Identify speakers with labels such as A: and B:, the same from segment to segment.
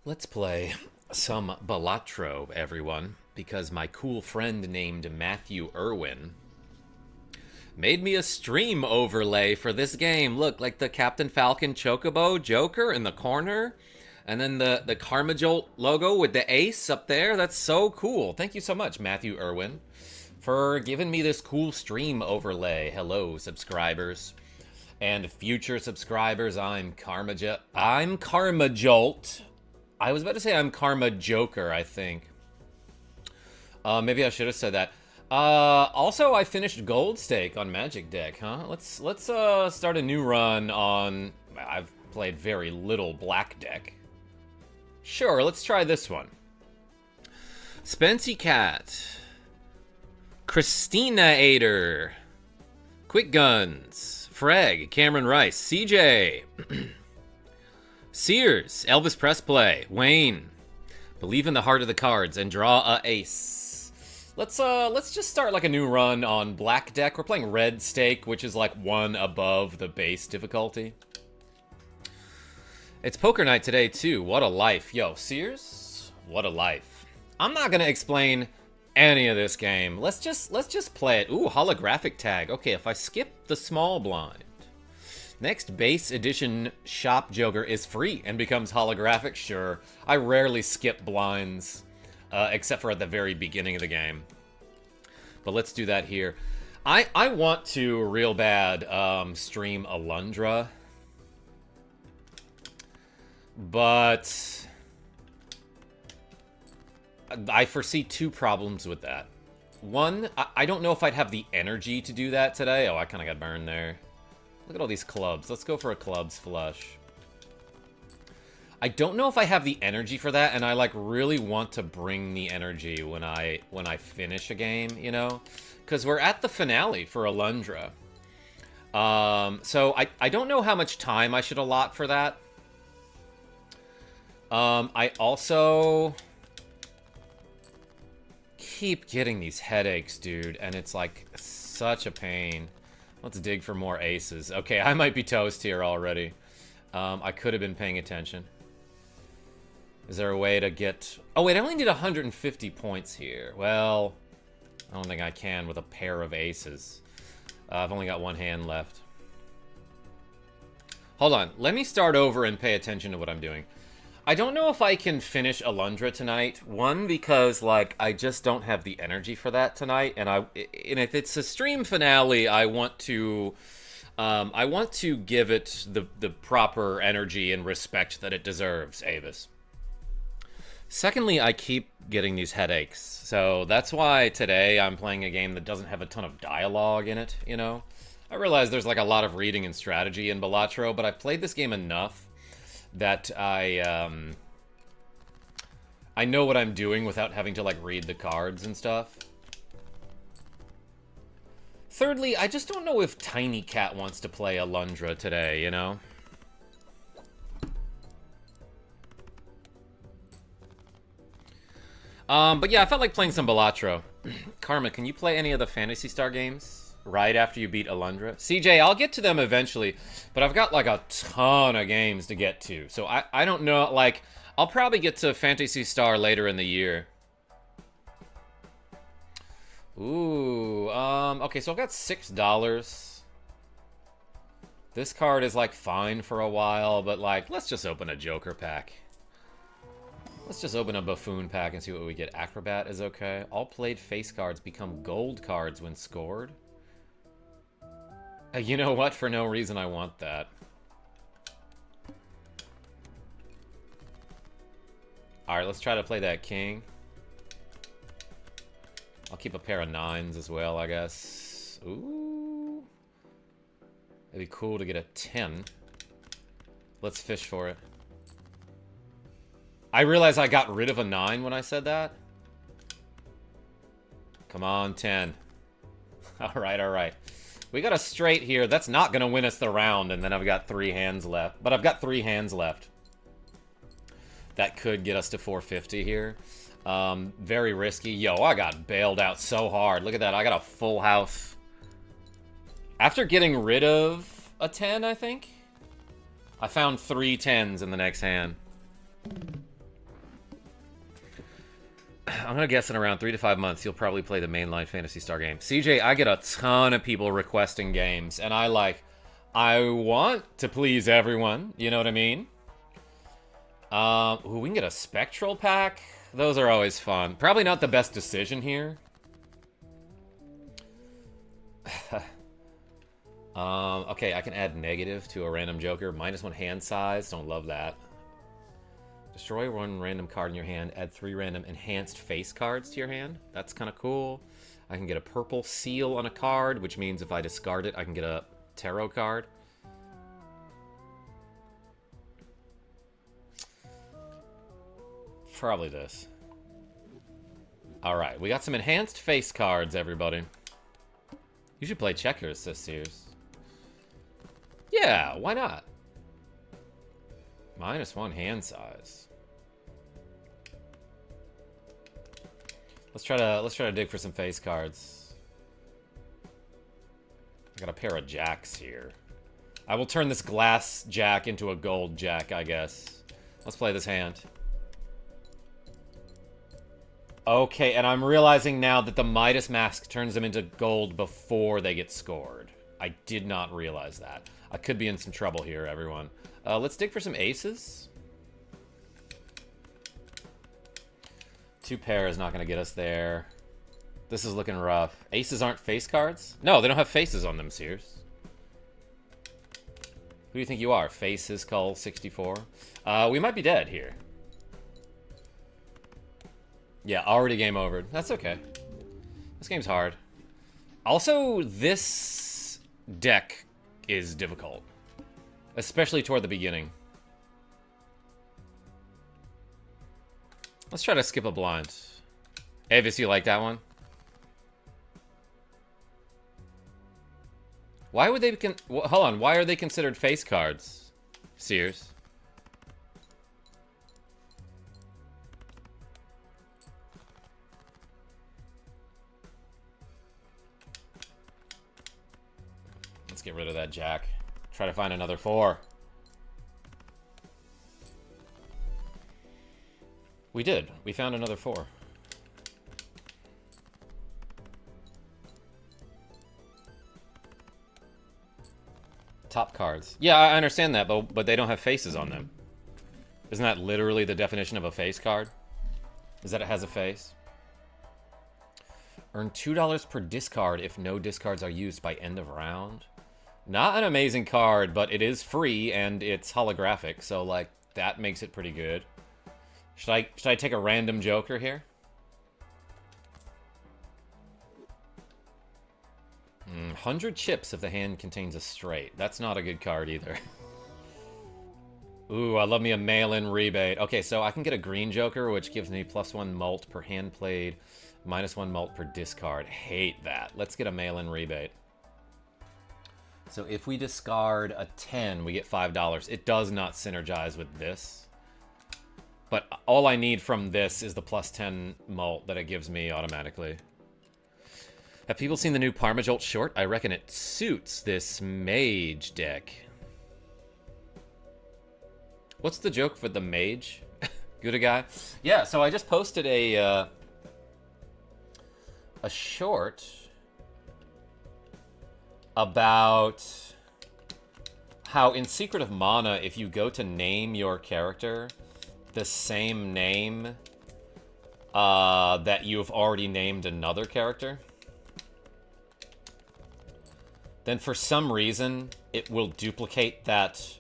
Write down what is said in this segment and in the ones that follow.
A: Let's play some Balatro, everyone, because my cool friend named Matthew Irwin made me a stream overlay for this game. Look, like the Captain Falcon Chocobo Joker in the corner, and then the KarmaJolt logo with the ace up there. That's so cool. Thank you so much, Matthew Irwin, for giving me this cool stream overlay. Hello, subscribers. And future subscribers, I'm KarmaJolt. I was about to say I'm Karma Joker, I think. Maybe I should have said that. Also, I finished Gold Stake on Magic Deck, huh? Let's start a new run on... I've played very little Black Deck. Sure, let's try this one. Spency Cat. Christina Ader. Quick Guns. Freg. Cameron Rice. CJ. Sears, Elvis Pressplay, Wayne, believe in the heart of the cards and draw a ace. Let's just start like a new run on Black Deck. We're playing Red Stake, which is like one above the base difficulty. It's poker night today too. What a life, yo, Sears. What a life. I'm not gonna explain any of this game. Let's just play it. Ooh, holographic tag. Okay, if I skip the small blind. Next base edition shop Joker is free and becomes holographic. Sure, I rarely skip blinds, except for at the very beginning of the game. But let's do that here. I want to real bad stream Alundra, but I foresee two problems with that. One, I don't know if I'd have the energy to do that today. Oh, I kind of got burned there. Look at all these clubs. Let's go for a clubs flush. I don't know if I have the energy for that, and I like really want to bring the energy when I finish a game, you know? Because we're at the finale for Alundra. So I don't know how much time I should allot for that. I also keep getting these headaches, dude, and it's like such a pain. Let's dig for more aces. Okay, I might be toast here already. I could have been paying attention. Is there a way to get... Oh, wait, I only need 150 points here. Well, I don't think I can with a pair of aces. I've only got one hand left. Hold on. Let me start over and pay attention to what I'm doing. I don't know if I can finish Alundra tonight. One, because, like, I just don't have the energy for that tonight. And if it's a stream finale, I want to give it the proper energy and respect that it deserves, Avis. Secondly, I keep getting these headaches. So that's why today I'm playing a game that doesn't have a ton of dialogue in it, you know? I realize there's, like, a lot of reading and strategy in Balatro, but I've played this game enough that I know what I'm doing without having to, like, read the cards and stuff. Thirdly, I just don't know if Tiny Cat wants to play Alundra today, you know? But yeah, I felt like playing some Balatro. Karma, can you play any of the Phantasy Star games right after you beat Alundra? CJ, I'll get to them eventually, but I've got like a ton of games to get to. So I don't know, like, I'll probably get to Phantasy Star later in the year. Ooh, okay, so I've got $6. This card is like fine for a while, but like, let's just open a Joker pack. Let's just open a Buffoon pack and see what we get. Acrobat is okay. All played face cards become gold cards when scored. You know what? For no reason I want that. Alright, let's try to play that king. I'll keep a pair of 9s as well, I guess. Ooh. It'd be cool to get a 10. Let's fish for it. I realize I got rid of a 9 when I said that. Come on, 10. Alright, alright. We got a straight here. That's not going to win us the round, and then I've got 3 hands left. But I've got 3 hands left. That could get us to 450 here. Very risky. Yo, I got bailed out so hard. Look at that. I got a full house. After getting rid of a 10, I think, I found 3 10s in the next hand. I'm gonna guess in around 3 to 5 months you'll probably play the mainline Phantasy Star game. CJ, I get a ton of people requesting games, and I want to please everyone. You know what I mean? Ooh, we can get a Spectral pack. Those are always fun. Probably not the best decision here. Okay, I can add negative to a random Joker. -1 hand size. Don't love that. Destroy 1 random card in your hand. Add 3 random enhanced face cards to your hand. That's kind of cool. I can get a purple seal on a card, which means if I discard it, I can get a tarot card. Probably this. Alright, we got some enhanced face cards, everybody. You should play checkers this year's. Yeah, why not? -1 hand size. Let's try to dig for some face cards. I got a pair of jacks here. I will turn this glass jack into a gold jack, I guess. Let's play this hand. Okay, and I'm realizing now that the Midas Mask turns them into gold before they get scored. I did not realize that. I could be in some trouble here, everyone. Let's dig for some aces. 2 pair is not going to get us there. This is looking rough. Aces aren't face cards? No, they don't have faces on them, Sears. Who do you think you are? Faces Cull 64? We might be dead here. Yeah, already game over. That's okay. This game's hard. Also, this deck is difficult. Especially toward the beginning. Let's try to skip a blind. Avis, you like that one? Why would they hold on, why are they considered face cards? Sears. Let's get rid of that jack. Try to find another 4. We did. We found another 4. Top cards. Yeah, I understand that, but they don't have faces on them. Isn't that literally the definition of a face card? Is that it has a face? Earn $2 per discard if no discards are used by end of round. Not an amazing card, but it is free and it's holographic, so like that makes it pretty good. Should I take a random Joker here? 100 chips if the hand contains a straight. That's not a good card either. Ooh, I love me a mail-in rebate. Okay, so I can get a green Joker, which gives me +1 mult per hand played, -1 mult per discard. Hate that. Let's get a mail-in rebate. So if we discard a 10, we get $5. It does not synergize with this. But all I need from this is the +10 mult that it gives me automatically. Have people seen the new KarmaJolt short? I reckon it suits this mage deck. What's the joke for the mage? Good guy? Yeah, so I just posted a short about how in Secret of Mana, if you go to name your character the same name that you've already named another character, then for some reason it will duplicate that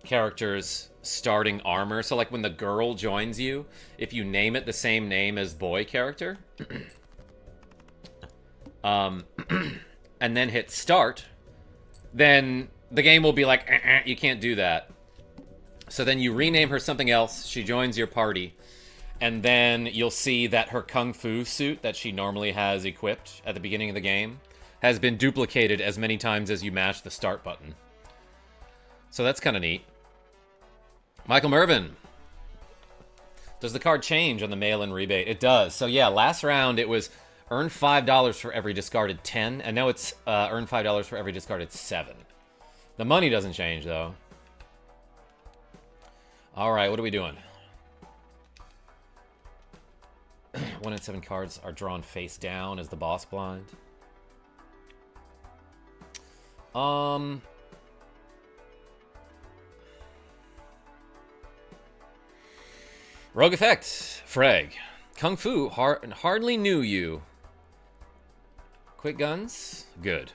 A: character's starting armor. So like when the girl joins you, if you name it the same name as boy character, and then hit start, then the game will be like, you can't do that. So then you rename her something else, she joins your party, and then you'll see that her Kung Fu suit that she normally has equipped at the beginning of the game has been duplicated as many times as you mash the start button. So that's kind of neat. Michael Mervin. Does the card change on the mail-in rebate? It does. So yeah, last round it was earn $5 for every discarded 10, and now it's earn $5 for every discarded 7. The money doesn't change, though. All right, what are we doing? 1 in 7 cards are drawn face down as the boss blind. Rogue Effect. Frag. Kung Fu. Hardly knew you. Quick Guns. Good.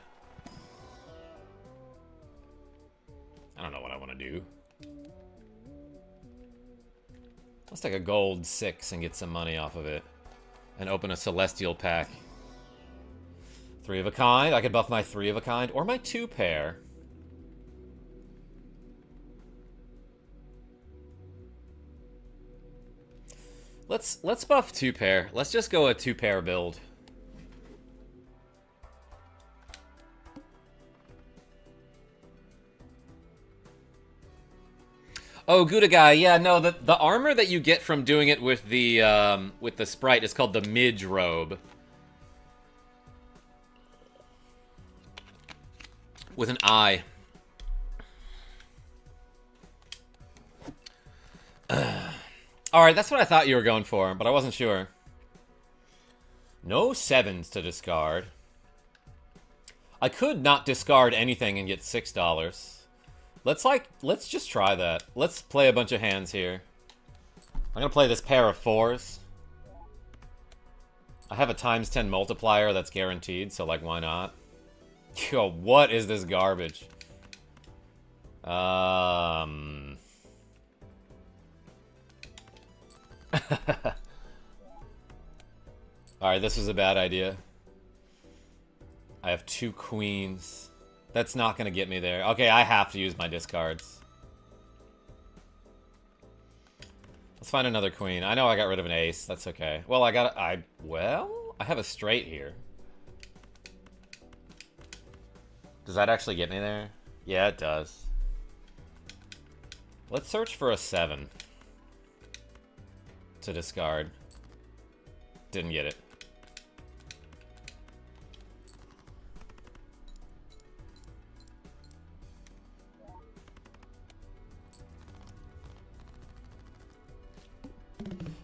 A: I don't know what I want to do. Let's take a gold 6 and get some money off of it. And open a Celestial pack. 3 of a kind. I could buff my 3 of a kind or my 2 pair. Let's buff 2 pair. Let's just go a 2 pair build. Oh, Gouda guy. Yeah, no, the armor that you get from doing it with the sprite is called the Midge robe. With an I. Alright, that's what I thought you were going for, but I wasn't sure. No 7s to discard. I could not discard anything and get $6. Let's just try that. Let's play a bunch of hands here. I'm gonna play this pair of 4s. I have a ×10 multiplier that's guaranteed, so like, why not? Yo, what is this garbage? Alright, this was a bad idea. I have 2 queens. That's not gonna get me there. Okay, I have to use my discards. Let's find another queen. I know I got rid of an ace. That's okay. Well, I have a straight here. Does that actually get me there? Yeah, it does. Let's search for a 7 to discard. Didn't get it.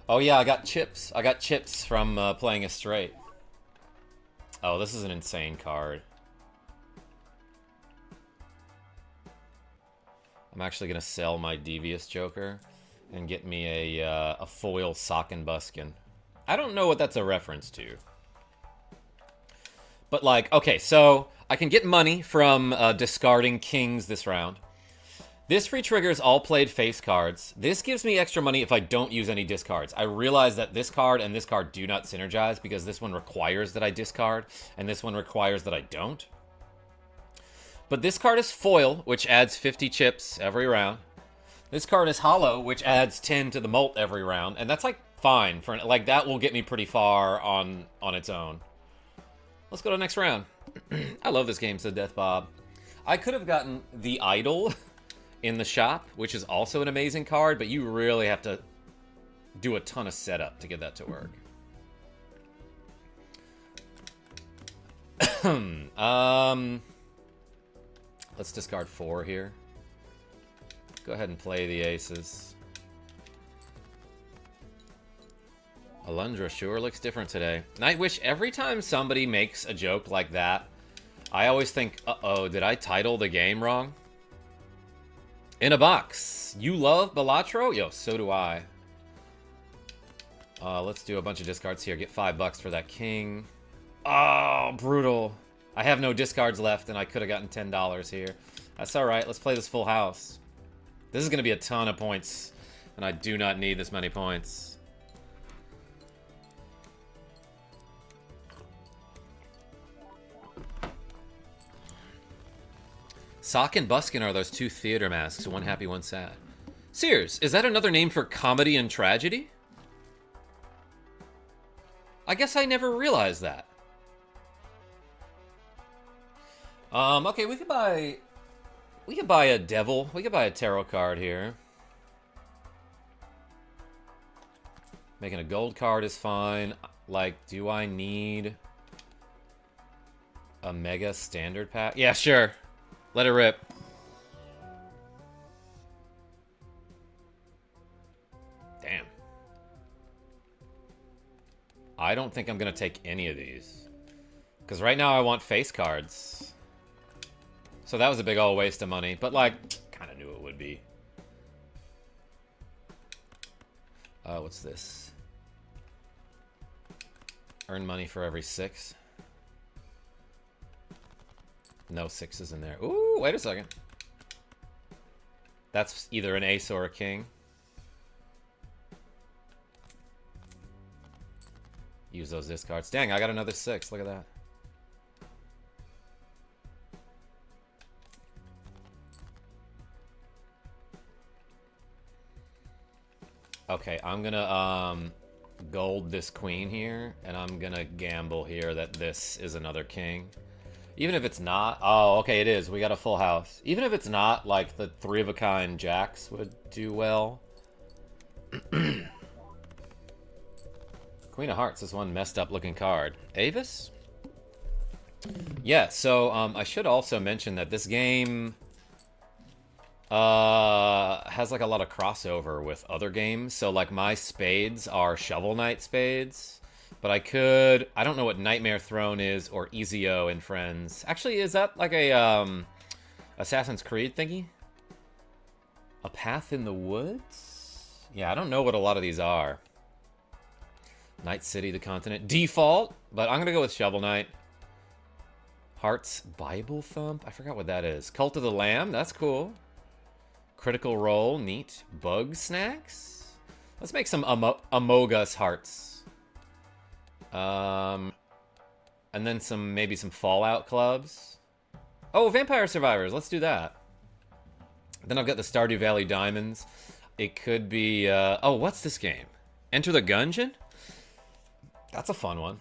A: Oh yeah, I got chips. I got chips from playing a straight. Oh, this is an insane card. I'm actually gonna sell my Devious Joker and get me a foil Sock and Buskin. I don't know what that's a reference to. But like, okay, so I can get money from discarding kings this round. This free triggers all played face cards. This gives me extra money if I don't use any discards. I realize that this card and this card do not synergize because this one requires that I discard and this one requires that I don't. But this card is foil, which adds 50 chips every round. This card is hollow, which adds 10 to the mult every round, and that's like fine for like that will get me pretty far on its own. Let's go to the next round. I love this game, said Death Bob. I could have gotten the Idol in the shop, which is also an amazing card, but you really have to do a ton of setup to get that to work. Let's discard 4 here. Go ahead and play the aces. Alundra sure looks different today. Nightwish, every time somebody makes a joke like that, I always think, uh-oh, did I title the game wrong? In a box. You love Balatro? Yo, so do I. Let's do a bunch of discards here. Get $5 for that king. Oh, brutal. I have no discards left, and I could have gotten $10 here. That's alright. Let's play this full house. This is going to be a ton of points, and I do not need this many points. Sock and Buskin are those 2 theater masks, one happy, one sad. Sears, is that another name for comedy and tragedy? I guess I never realized that. Okay, we could buy a devil. We could buy a tarot card here. Making a gold card is fine. Like, do I need a mega standard pack? Yeah, sure. Let it rip. Damn. I don't think I'm going to take any of these. Because right now I want face cards. So that was a big old waste of money. But, like, kind of knew it would be. What's this? Earn money for every 6. No 6s in there. Ooh, wait a second. That's either an ace or a king. Use those discards. Dang, I got another 6. Look at that. Okay, I'm gonna gold this queen here, and I'm gonna gamble here that this is another king. Even if it's not... Oh, okay, it is. We got a full house. Even if it's not, like, the 3-of-a-kind jacks would do well. Queen of Hearts is one messed up looking card. Avis? Yeah, so I should also mention that this game has like a lot of crossover with other games. So like my spades are Shovel Knight spades, but I don't know what Nightmare Throne is or Ezio and Friends. Actually, is that like a Assassin's Creed thingy? A Path in the Woods? Yeah, I don't know what a lot of these are. Night City, the Continent. Default, but I'm going to go with Shovel Knight. Hearts, Bible Thump? I forgot what that is. Cult of the Lamb? That's cool. Critical Role, neat. Bug Snacks? Let's make some Amogus Hearts. And then maybe some Fallout Clubs. Oh, Vampire Survivors. Let's do that. Then I've got the Stardew Valley Diamonds. It could be... oh, what's this game? Enter the Gungeon? That's a fun one.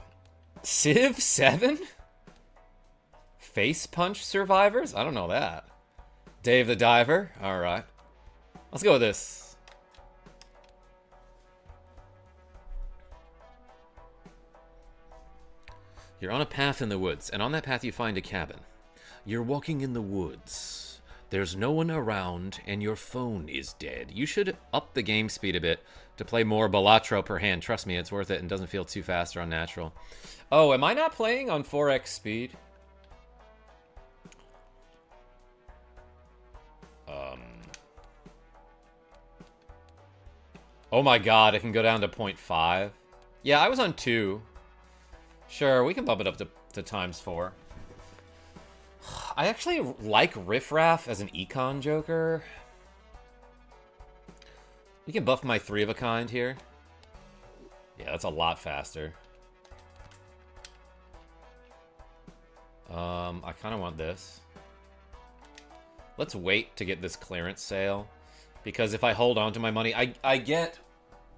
A: Civ 7? Face Punch Survivors? I don't know that. Dave the Diver? Alright. Let's go with this. You're on a path in the woods, and on that path you find a cabin. You're walking in the woods. There's no one around, and your phone is dead. You should up the game speed a bit to play more Balatro per hand. Trust me, it's worth it and doesn't feel too fast or unnatural. Oh, am I not playing on 4x speed? Oh my god, it can go down to 0.5. Yeah, I was on 2. Sure, we can bump it up to times 4. I actually like Riffraff as an econ joker. We can buff my 3-of-a-kind here. Yeah, that's a lot faster. I kind of want this. Let's wait to get this clearance sale. Because if I hold on to my money, I get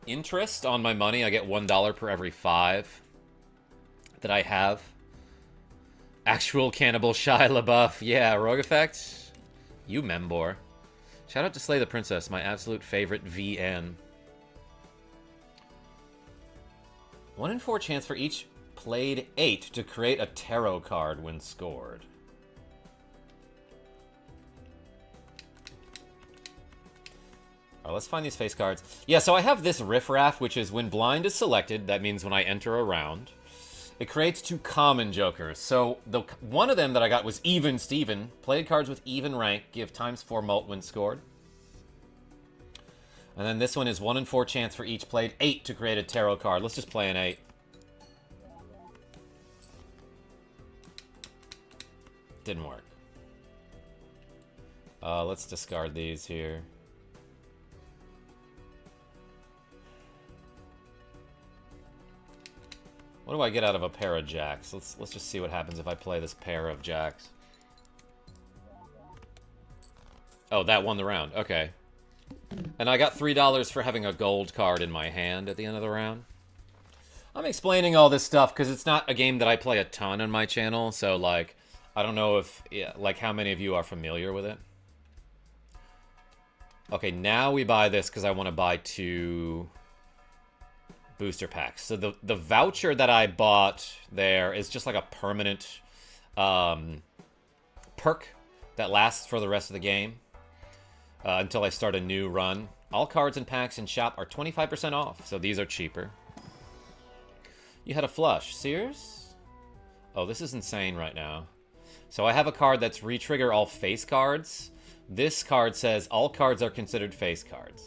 A: interest on my money. I get $1 per every 5 that I have. Actual Cannibal Shia LaBeouf. Yeah, Rogue Effect. You Membor. Shout out to Slay the Princess, my absolute favorite VN. 1 in 4 chance for each played 8 to create a tarot card when scored. Alright, let's find these face cards. Yeah, so I have this Riffraff, which is when blind is selected, that means when I enter a round, it creates 2 common jokers. So one of them that I got was Even Steven. Played cards with even rank give ×4 mult when scored. And then this one is 1 in 4 chance for each played 8 to create a tarot card. Let's just play an 8. Didn't work. Let's discard these here. What do I get out of a pair of jacks? Let's just see what happens if I play this pair of jacks. Oh, that won the round. Okay. And I got $3 for having a gold card in my hand at the end of the round. I'm explaining all this stuff because it's not a game that I play a ton on my channel, so, like, I don't know if, yeah, like, how many of you are familiar with it. Okay, now we buy this because I want to buy 2... booster packs. So the voucher that I bought there is just like a permanent perk that lasts for the rest of the game until I start a new run. All cards and packs in shop are 25% off, so these are cheaper. You had a flush. Sears? Oh, this is insane right now. So I have a card that's re-trigger all face cards. This card says all cards are considered face cards.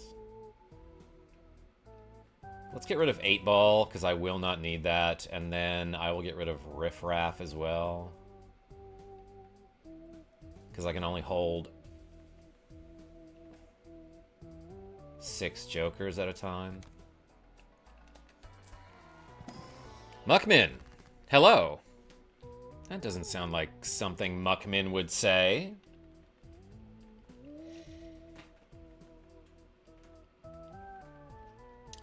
A: Let's get rid of 8-Ball, because I will not need that. And then I will get rid of Riff Raff as well. Because I can only hold 6 Jokers at a time. Muckmin! Hello! That doesn't sound like something Muckmin would say.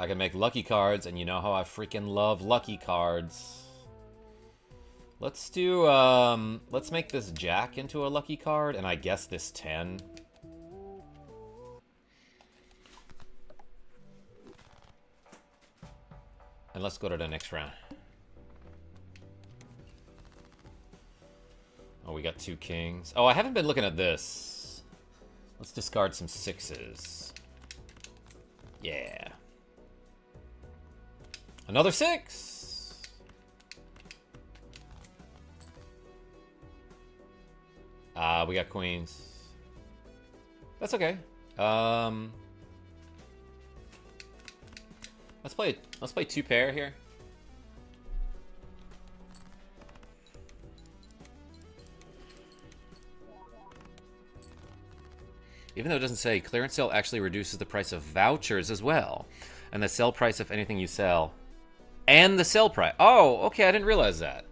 A: I can make lucky cards, and you know how I freaking love lucky cards. Let's do, let's make this Jack into a lucky card, and I guess this 10. And let's go to the next round. Oh, we got 2 kings. Oh, I haven't been looking at this. Let's discard some 6s. Yeah. Another 6! We got queens. That's okay. Let's play 2 pair here. Even though it doesn't say, clearance sale actually reduces the price of vouchers as well. And the sell price of anything you sell. And the sell price. Oh, okay, I didn't realize that.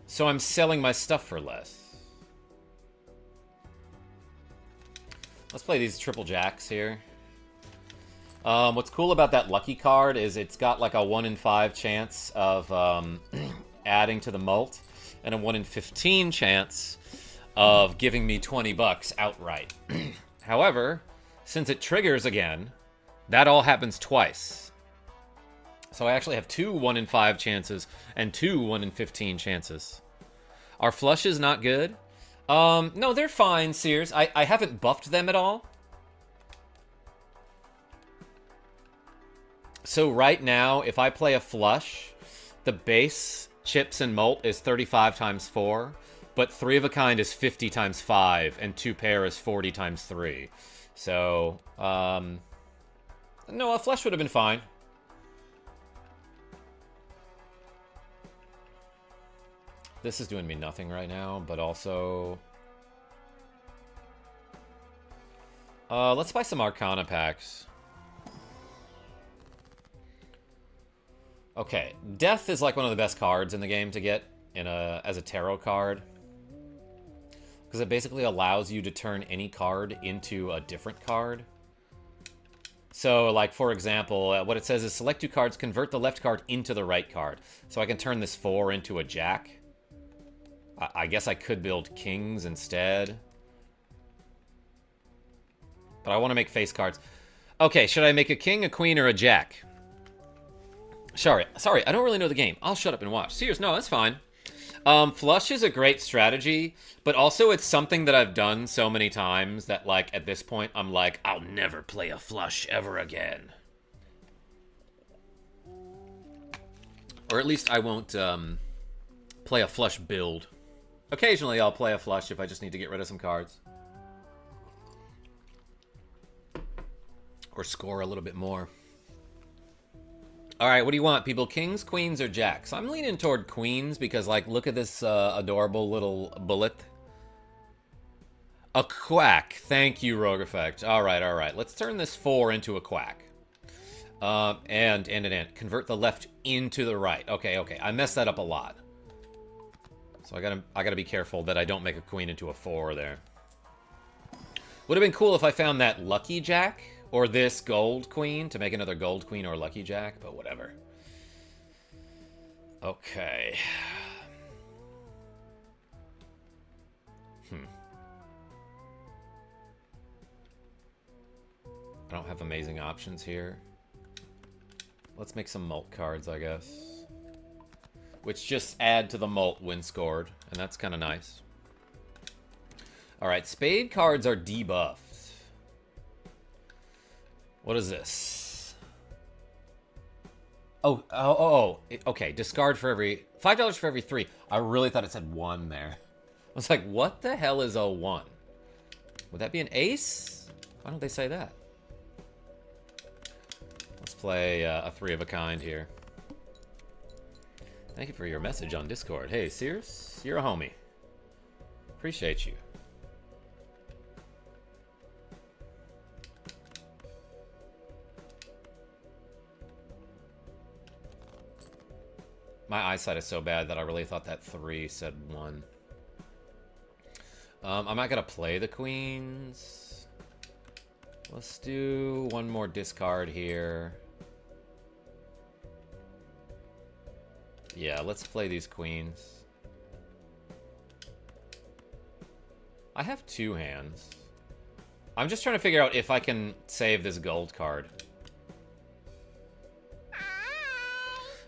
A: So I'm selling my stuff for less. Let's play these triple jacks here. What's cool about that lucky card is it's got like a 1 in 5 chance of adding to the mult. And a 1 in 15 chance of giving me 20 bucks outright. However, since it triggers again, that all happens twice. So I actually have 2 1 in 5 chances and 2 1 in 15 chances. Our flush is not good. No, they're fine, Sears. I haven't buffed them at all. So right now, if I play a flush, the base chips and mult is 35 times 4, but 3 of a kind is 50 times 5, and 2 pair is 40 times 3. So, no, a flush would have been fine. This is doing me nothing right now, but also... let's buy some Arcana packs. Okay, Death is like one of the best cards in the game to get as a tarot card. Because it basically allows you to turn any card into a different card. So, like, for example, what it says is select 2 cards, convert the left card into the right card. So I can turn this 4 into a Jack. I guess I could build kings instead. But I want to make face cards. Okay, should I make a king, a queen, or a jack? Sorry, I don't really know the game. I'll shut up and watch. Serious, no, that's fine. Flush is a great strategy, but also it's something that I've done so many times that, like, at this point, I'm like, I'll never play a flush ever again. Or at least I won't play a flush build. Occasionally I'll play a flush if I just need to get rid of some cards. Or score a little bit more. Alright, what do you want, people? Kings, queens, or jacks? I'm leaning toward queens because, like, look at this adorable little bullet. A quack. Thank you, Rogue Effect. Alright. Let's turn this 4 into a quack. And convert the left into the right. Okay. I messed that up a lot. So I gotta be careful that I don't make a queen into a 4 there. Would have been cool if I found that lucky jack or this gold queen to make another gold queen or lucky jack, but whatever. Okay. I don't have amazing options here. Let's make some mult cards, I guess. Which just add to the mult when scored, and that's kind of nice. Alright, spade cards are debuffed. What is this? Okay, discard for every... $5 for every 3. I really thought it said 1 there. I was like, what the hell is a 1? Would that be an ace? Why don't they say that? Let's play a 3 of a kind here. Thank you for your message on Discord. Hey, Sears, you're a homie. Appreciate you. My eyesight is so bad that I really thought that 3 said 1. I'm not going to play the queens. Let's do one more discard here. Yeah, let's play these queens. I have 2 hands. I'm just trying to figure out if I can save this gold card.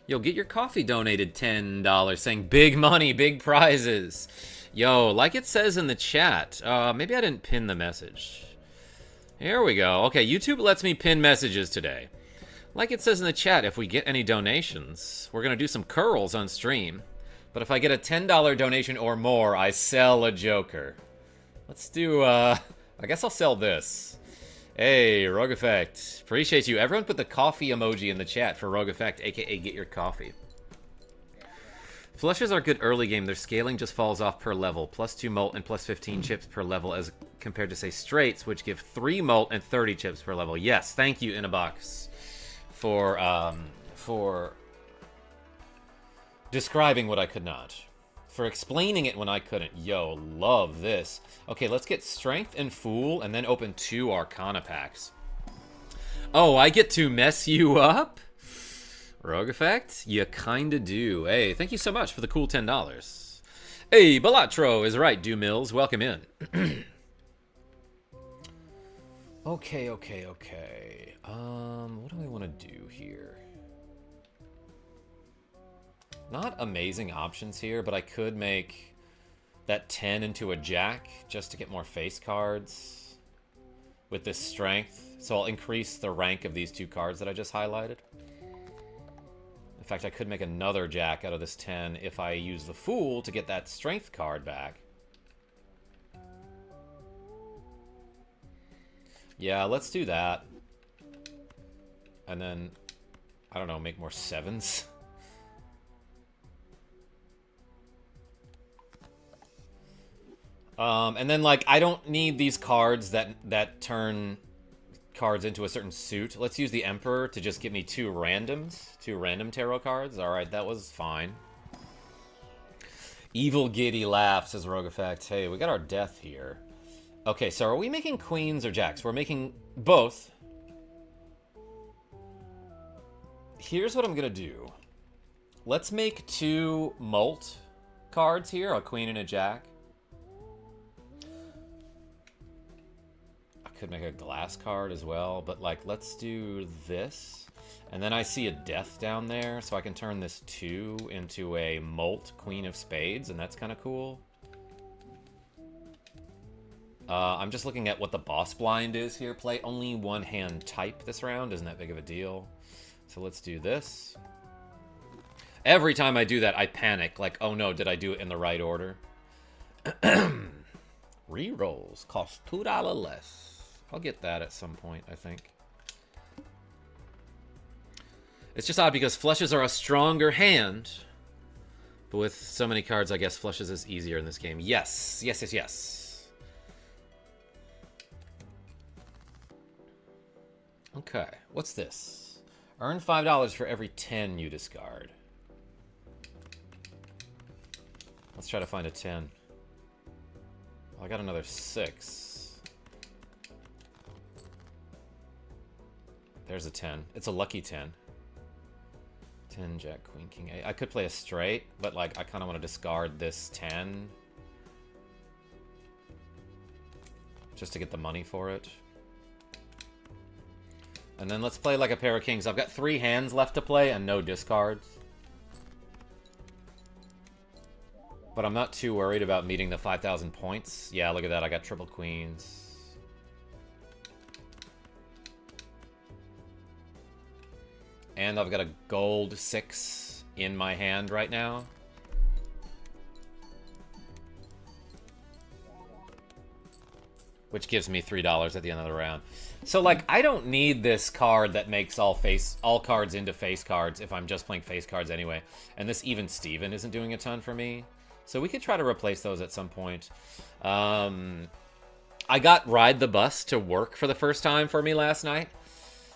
A: Yo, get your coffee donated $10 saying big money, big prizes. Yo, like it says in the chat. Maybe I didn't pin the message. Here we go. Okay, YouTube lets me pin messages today. Like it says in the chat, if we get any donations, we're going to do some curls on stream. But if I get a $10 donation or more, I sell a Joker. Let's do, I guess I'll sell this. Hey, Rogue Effect. Appreciate you. Everyone put the coffee emoji in the chat for Rogue Effect, aka get your coffee. Flushes are good early game. Their scaling just falls off per level. +2 mult and +15 chips per level as compared to, say, straights, which give 3 mult and 30 chips per level. Yes, thank you, Inabox, for describing what I could not. For explaining it when I couldn't. Yo, love this. Okay, let's get Strength and Fool, and then open 2 Arcana packs. Oh, I get to mess you up? Rogue Effect? You kinda do. Hey, thank you so much for the cool $10. Hey, Balatro is right, Do Mills. Welcome in. Okay. What do I want to do here? Not amazing options here, but I could make that 10 into a jack just to get more face cards with this strength. So I'll increase the rank of these 2 cards that I just highlighted. In fact, I could make another jack out of this 10 if I use the Fool to get that strength card back. Yeah, let's do that. And then, I don't know, make more 7s. And then, like, I don't need these cards that turn cards into a certain suit. Let's use the Emperor to just give me 2 randoms. 2 random tarot cards. Alright, that was fine. Evil Giddy laughs, says Rogue Effect. Hey, we got our death here. Okay, so are we making queens or jacks? We're making both. Here's what I'm gonna do. Let's make 2 mult cards here, a queen and a jack. I could make a glass card as well, but like, let's do this. And then I see a death down there, so I can turn this 2 into a mult queen of spades, and that's kind of cool. I'm just looking at what the boss blind is here. Play only 1 hand type this round. Isn't that big of a deal? So let's do this. Every time I do that, I panic. Like, oh no, did I do it in the right order? Rerolls cost $2 less. I'll get that at some point, I think. It's just odd because flushes are a stronger hand. But with so many cards, I guess flushes is easier in this game. Yes. Okay, what's this? Earn $5 for every 10 you discard. Let's try to find a 10. Oh, I got another 6. There's a 10. It's a lucky 10. 10, Jack, Queen, King, 8. I could play a straight, but like I kind of want to discard this 10. Just to get the money for it. And then let's play like a pair of kings. I've got 3 hands left to play and no discards. But I'm not too worried about meeting the 5,000 points. Yeah, look at that. I got triple queens. And I've got a gold 6 in my hand right now. Which gives me $3 at the end of the round. So, like, I don't need this card that makes all cards into face cards if I'm just playing face cards anyway. And this Even Steven isn't doing a ton for me. So we could try to replace those at some point. I got Ride the Bus to work for the first time for me last night.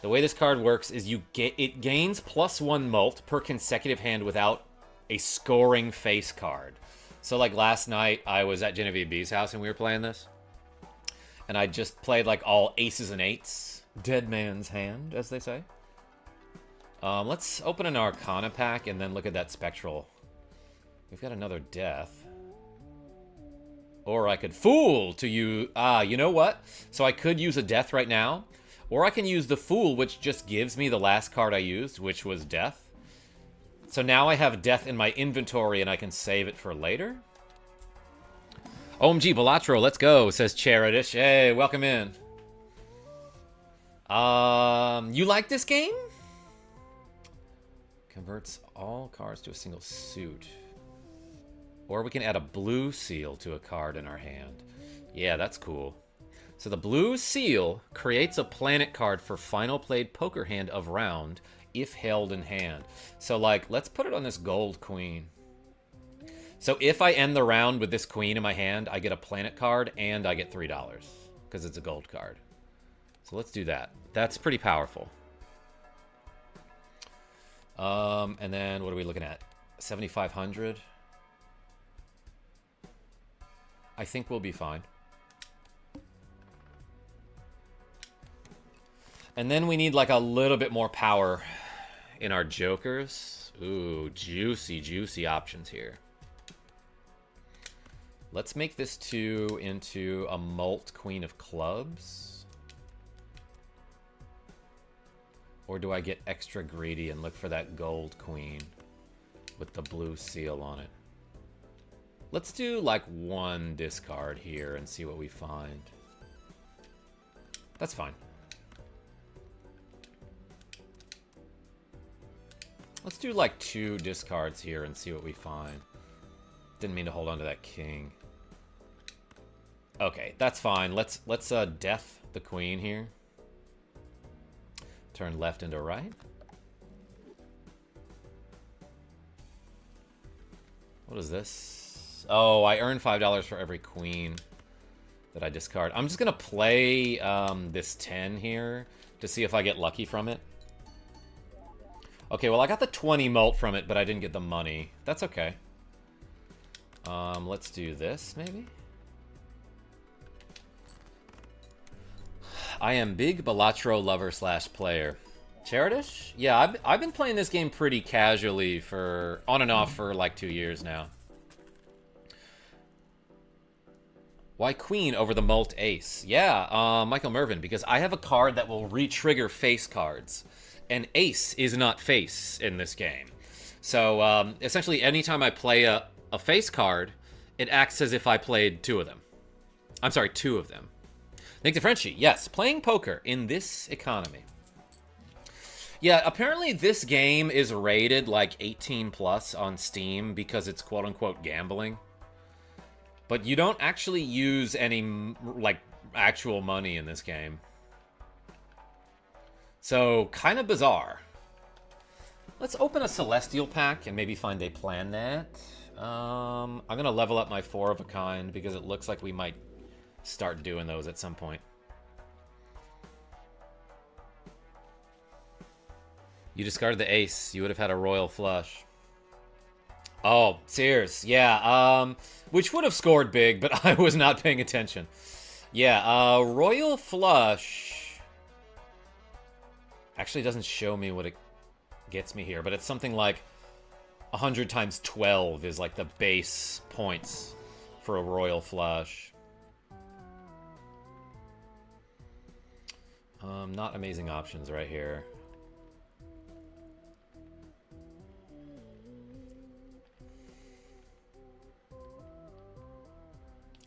A: The way this card works is it gains +1 mult per consecutive hand without a scoring face card. So, like, last night I was at Genevieve B's house and we were playing this. And I just played, like, all aces and 8s. Dead man's hand, as they say. Let's open an Arcana pack and then look at that Spectral. We've got another death. Or I could Fool to use... you know what? So I could use a death right now. Or I can use the Fool, which just gives me the last card I used, which was death. So now I have death in my inventory and I can save it for later. OMG, Balatro, let's go, says Cheridish. Hey, welcome in. You like this game? Converts all cards to a single suit. Or we can add a blue seal to a card in our hand. Yeah, that's cool. So the blue seal creates a planet card for final played poker hand of round if held in hand. So, like, let's put it on this gold queen. So if I end the round with this queen in my hand, I get a planet card and I get $3 because it's a gold card. So let's do that. That's pretty powerful. And then what are we looking at? 7,500. I think we'll be fine. And then we need like a little bit more power in our jokers. Ooh, juicy, juicy options here. Let's make this 2 into a mult queen of clubs. Or do I get extra greedy and look for that gold queen with the blue seal on it? Let's do like 1 discard here and see what we find. That's fine. Let's do like 2 discards here and see what we find. Didn't mean to hold on to that king. Okay, that's fine. Let's death the queen here. Turn left into right. What is this? Oh, I earn $5 for every queen that I discard. I'm just gonna play this 10 here to see if I get lucky from it. Okay, well I got the 20 mult from it, but I didn't get the money. That's okay. Let's do this, maybe? I am big Balatro lover / player. Cheridish? Yeah, I've been playing this game pretty casually for on and off for like 2 years now. Why queen over the mult ace? Yeah, Michael Mervin, because I have a card that will re-trigger face cards. And ace is not face in this game. So, essentially, anytime I play a face card, it acts as if I played 2 of them. I'm sorry, 2 of them. Nick DeFrenchie, yes, playing poker in this economy. Yeah, apparently this game is rated like 18+ on Steam because it's quote-unquote gambling. But you don't actually use any, like, actual money in this game. So, kind of bizarre. Let's open a Celestial pack and maybe find a Planet. I'm going to level up my 4 of a kind because it looks like we might start doing those at some point. You discarded the ace. You would have had a royal flush. Oh, Sears. Yeah, which would have scored big, but I was not paying attention. Yeah, royal flush actually doesn't show me what it gets me here, but it's something like 100 times 12 is like the base points for a royal flush. Not amazing options right here.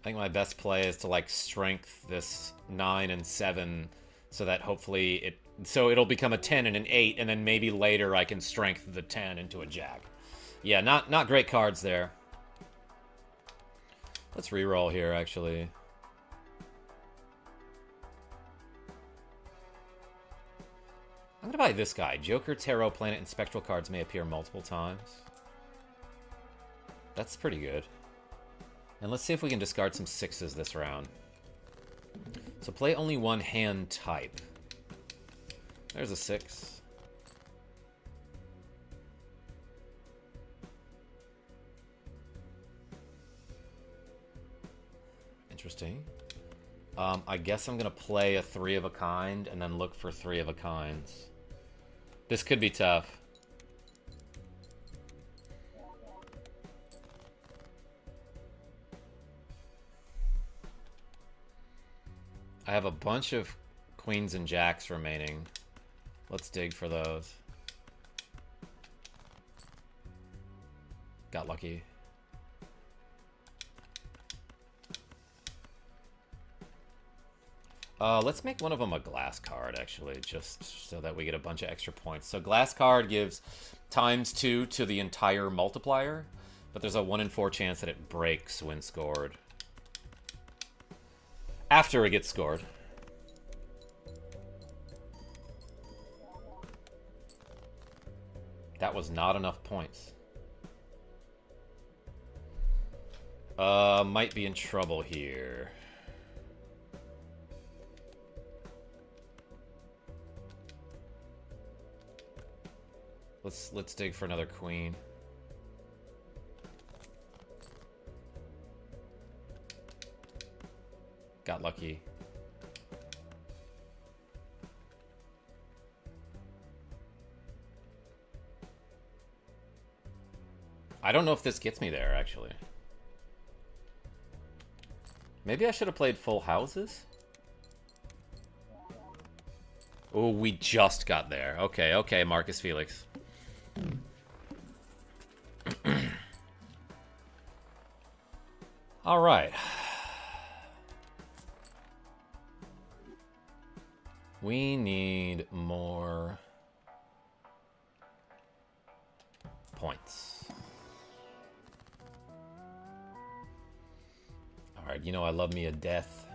A: I think my best play is to like strength this 9 and 7 so that hopefully it So it'll become a 10 and an 8, and then maybe later I can strength the 10 into a jack. Yeah, not great cards there. Let's reroll here, actually. I'm gonna buy this guy. Joker, Tarot, Planet, and Spectral cards may appear multiple times. That's pretty good. And let's see if we can discard some 6s this round. So play only one hand type. There's a 6. Interesting. I guess I'm gonna play a 3 of a kind and then look for 3 of a kinds. This could be tough. I have a bunch of queens and jacks remaining. Let's dig for those. Got lucky. Let's make one of them a glass card, actually, just so that we get a bunch of extra points. So glass card gives ×2 to the entire multiplier, but there's a 1 in 4 chance that it breaks when scored. After it gets scored. That was not enough points. Might be in trouble here. Let's dig for another queen. Got lucky. I don't know if this gets me there, actually. Maybe I should have played full houses? Oh, we just got there. Okay, okay, Marcus Felix. All right. We need more points. All right, you know I love me a death.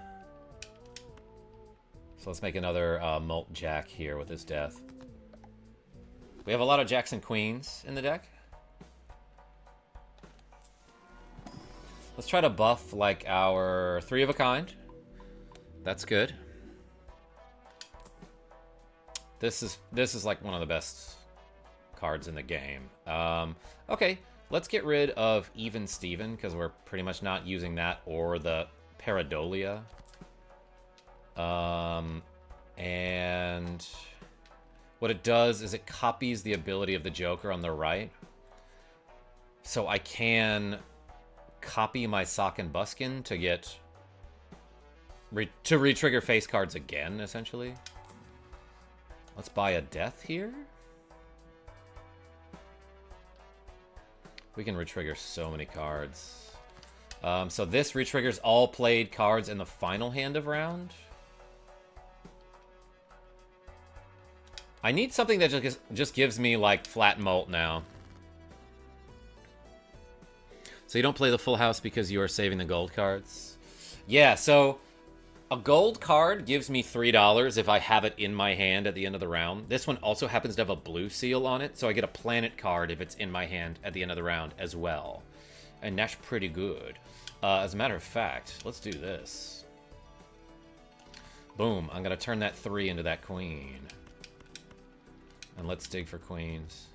A: So let's make another Mult Jack here with his death. We have a lot of jacks and queens in the deck. Let's try to buff like our 3 of a kind. That's good. This is like one of the best cards in the game. Okay, let's get rid of Even Steven because we're pretty much not using that or the Pareidolia. And what it does is it copies the ability of the Joker on the right. So I can copy my Sock and Buskin to get to re-trigger face cards again, essentially. Let's buy a death here. We can re-trigger so many cards. So this re-triggers all played cards in the final hand of round. I need something that just gives me, like, flat Mult now. So you don't play the full house because you are saving the gold cards? Yeah, so a gold card gives me $3 if I have it in my hand at the end of the round. This one also happens to have a blue seal on it, so I get a planet card if it's in my hand at the end of the round as well. And that's pretty good. As a matter of fact, let's do this. Boom, I'm going to turn that 3 into that queen. And let's dig for queens.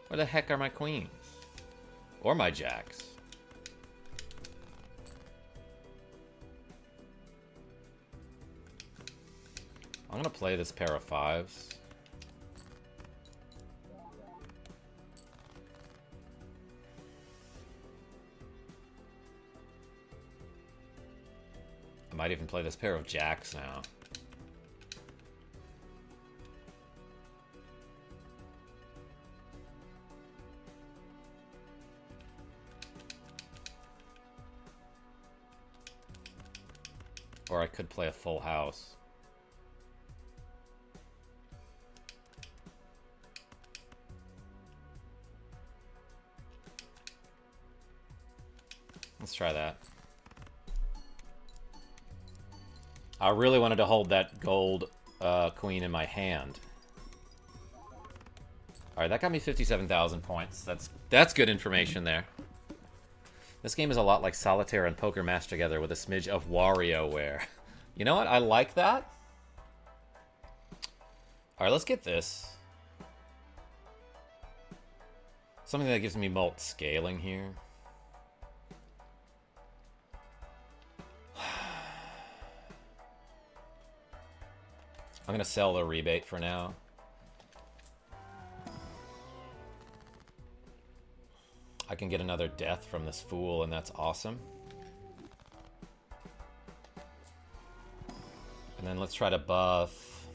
A: Where the heck are my queens? Or my jacks? I'm gonna play this pair of 5s. I might even play this pair of jacks now. Or I could play a full house. Let's try that. I really wanted to hold that gold queen in my hand. Alright, that got me 57,000 points. That's good information there. This game is a lot like Solitaire and Poker mashed together with a smidge of WarioWare. You know what? I like that. Alright, let's get this. Something that gives me mult scaling here. I'm gonna sell the rebate for now. I can get another death from this fool, and that's awesome. And then let's try to buff.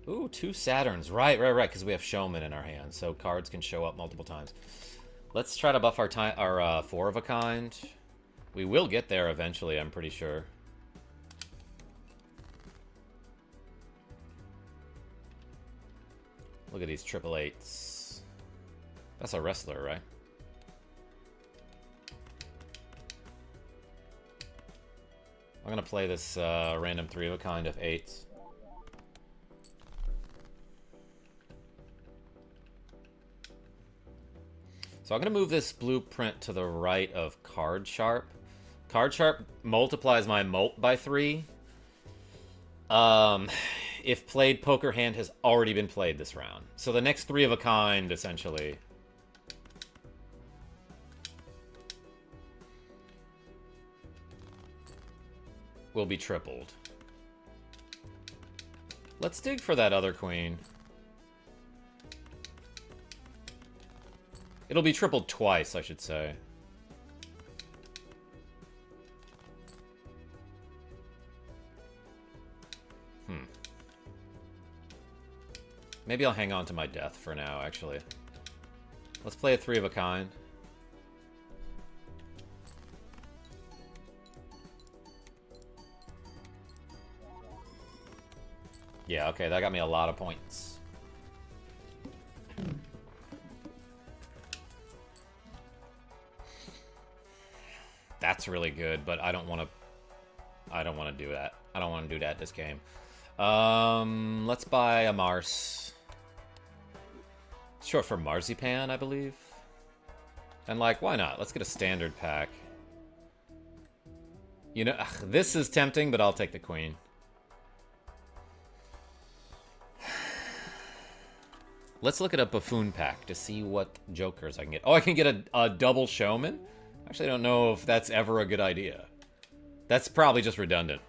A: Ooh, 2 Saturns. Right, because we have Showman in our hand, so cards can show up multiple times. Let's try to buff our 4 of a kind. We will get there eventually, I'm pretty sure. Look at these 888s. That's a wrestler, right? I'm gonna play this random 3 of a kind of 8s. So I'm gonna move this blueprint to the right of Card Sharp. Card Sharp multiplies my mult by 3. If played, Poker Hand has already been played this round. So the next 3 of a kind, essentially, will be tripled. Let's dig for that other queen. It'll be tripled twice, I should say. Maybe I'll hang on to my death for now, actually. Let's play a 3 of a kind. Yeah, okay, that got me a lot of points. That's really good, but I don't want to do that. I don't want to do that this game. Let's buy a Mars. Short for Marzipan, I believe. And, like, why not? Let's get a standard pack. You know, this is tempting, but I'll take the queen. Let's look at a buffoon pack to see what jokers I can get. Oh, I can get a double showman? Actually, I don't know if that's ever a good idea. That's probably just redundant.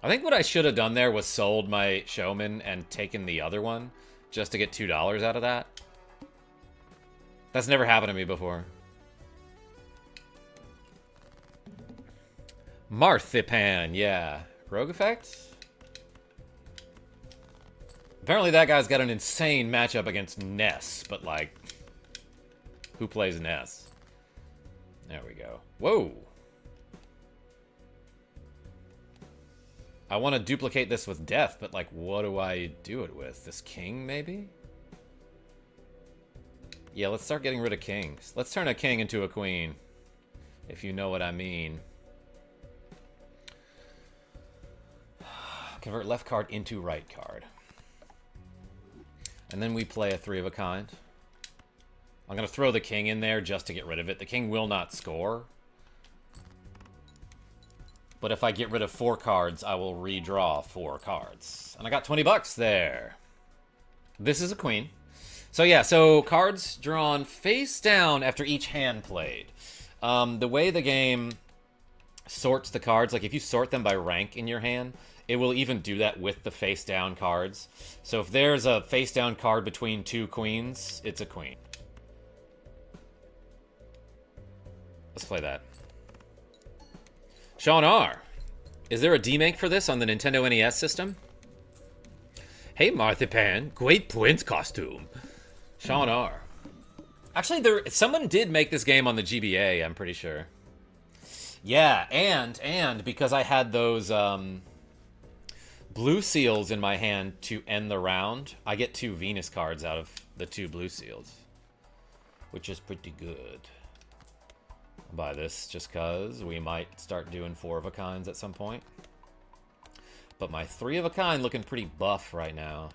A: I think what I should have done there was sold my showman and taken the other one just to get $2 out of that. That's never happened to me before. Marzipan, yeah. Rogue effect? Apparently that guy's got an insane matchup against Ness, but like, who plays Ness? There we go. Whoa! I want to duplicate this with death, but like, what do I do it with? This king, maybe? Yeah, let's start getting rid of kings. Let's turn a king into a queen, if you know what I mean. Convert left card into right card. And then we play a 3 of a kind. I'm going to throw the king in there just to get rid of it. The king will not score. But if I get rid of 4 cards, I will redraw 4 cards. And I got 20 bucks there. This is a queen. So yeah, so cards drawn face down after each hand played. The way the game sorts the cards, like if you sort them by rank in your hand, it will even do that with the face down cards. So if there's a face down card between 2 queens, it's a queen. Let's play that. Sean R. Is there a demake for this on the Nintendo NES system? Hey, Marzipan. Great Prince costume. Sean R. Actually, someone did make this game on the GBA, I'm pretty sure. Yeah, and because I had those blue seals in my hand to end the round, I get 2 Venus cards out of the 2 blue seals, which is pretty good. I'll buy this just because we might start doing 4 of a kinds at some point. But my 3 of a kind looking pretty buff right now.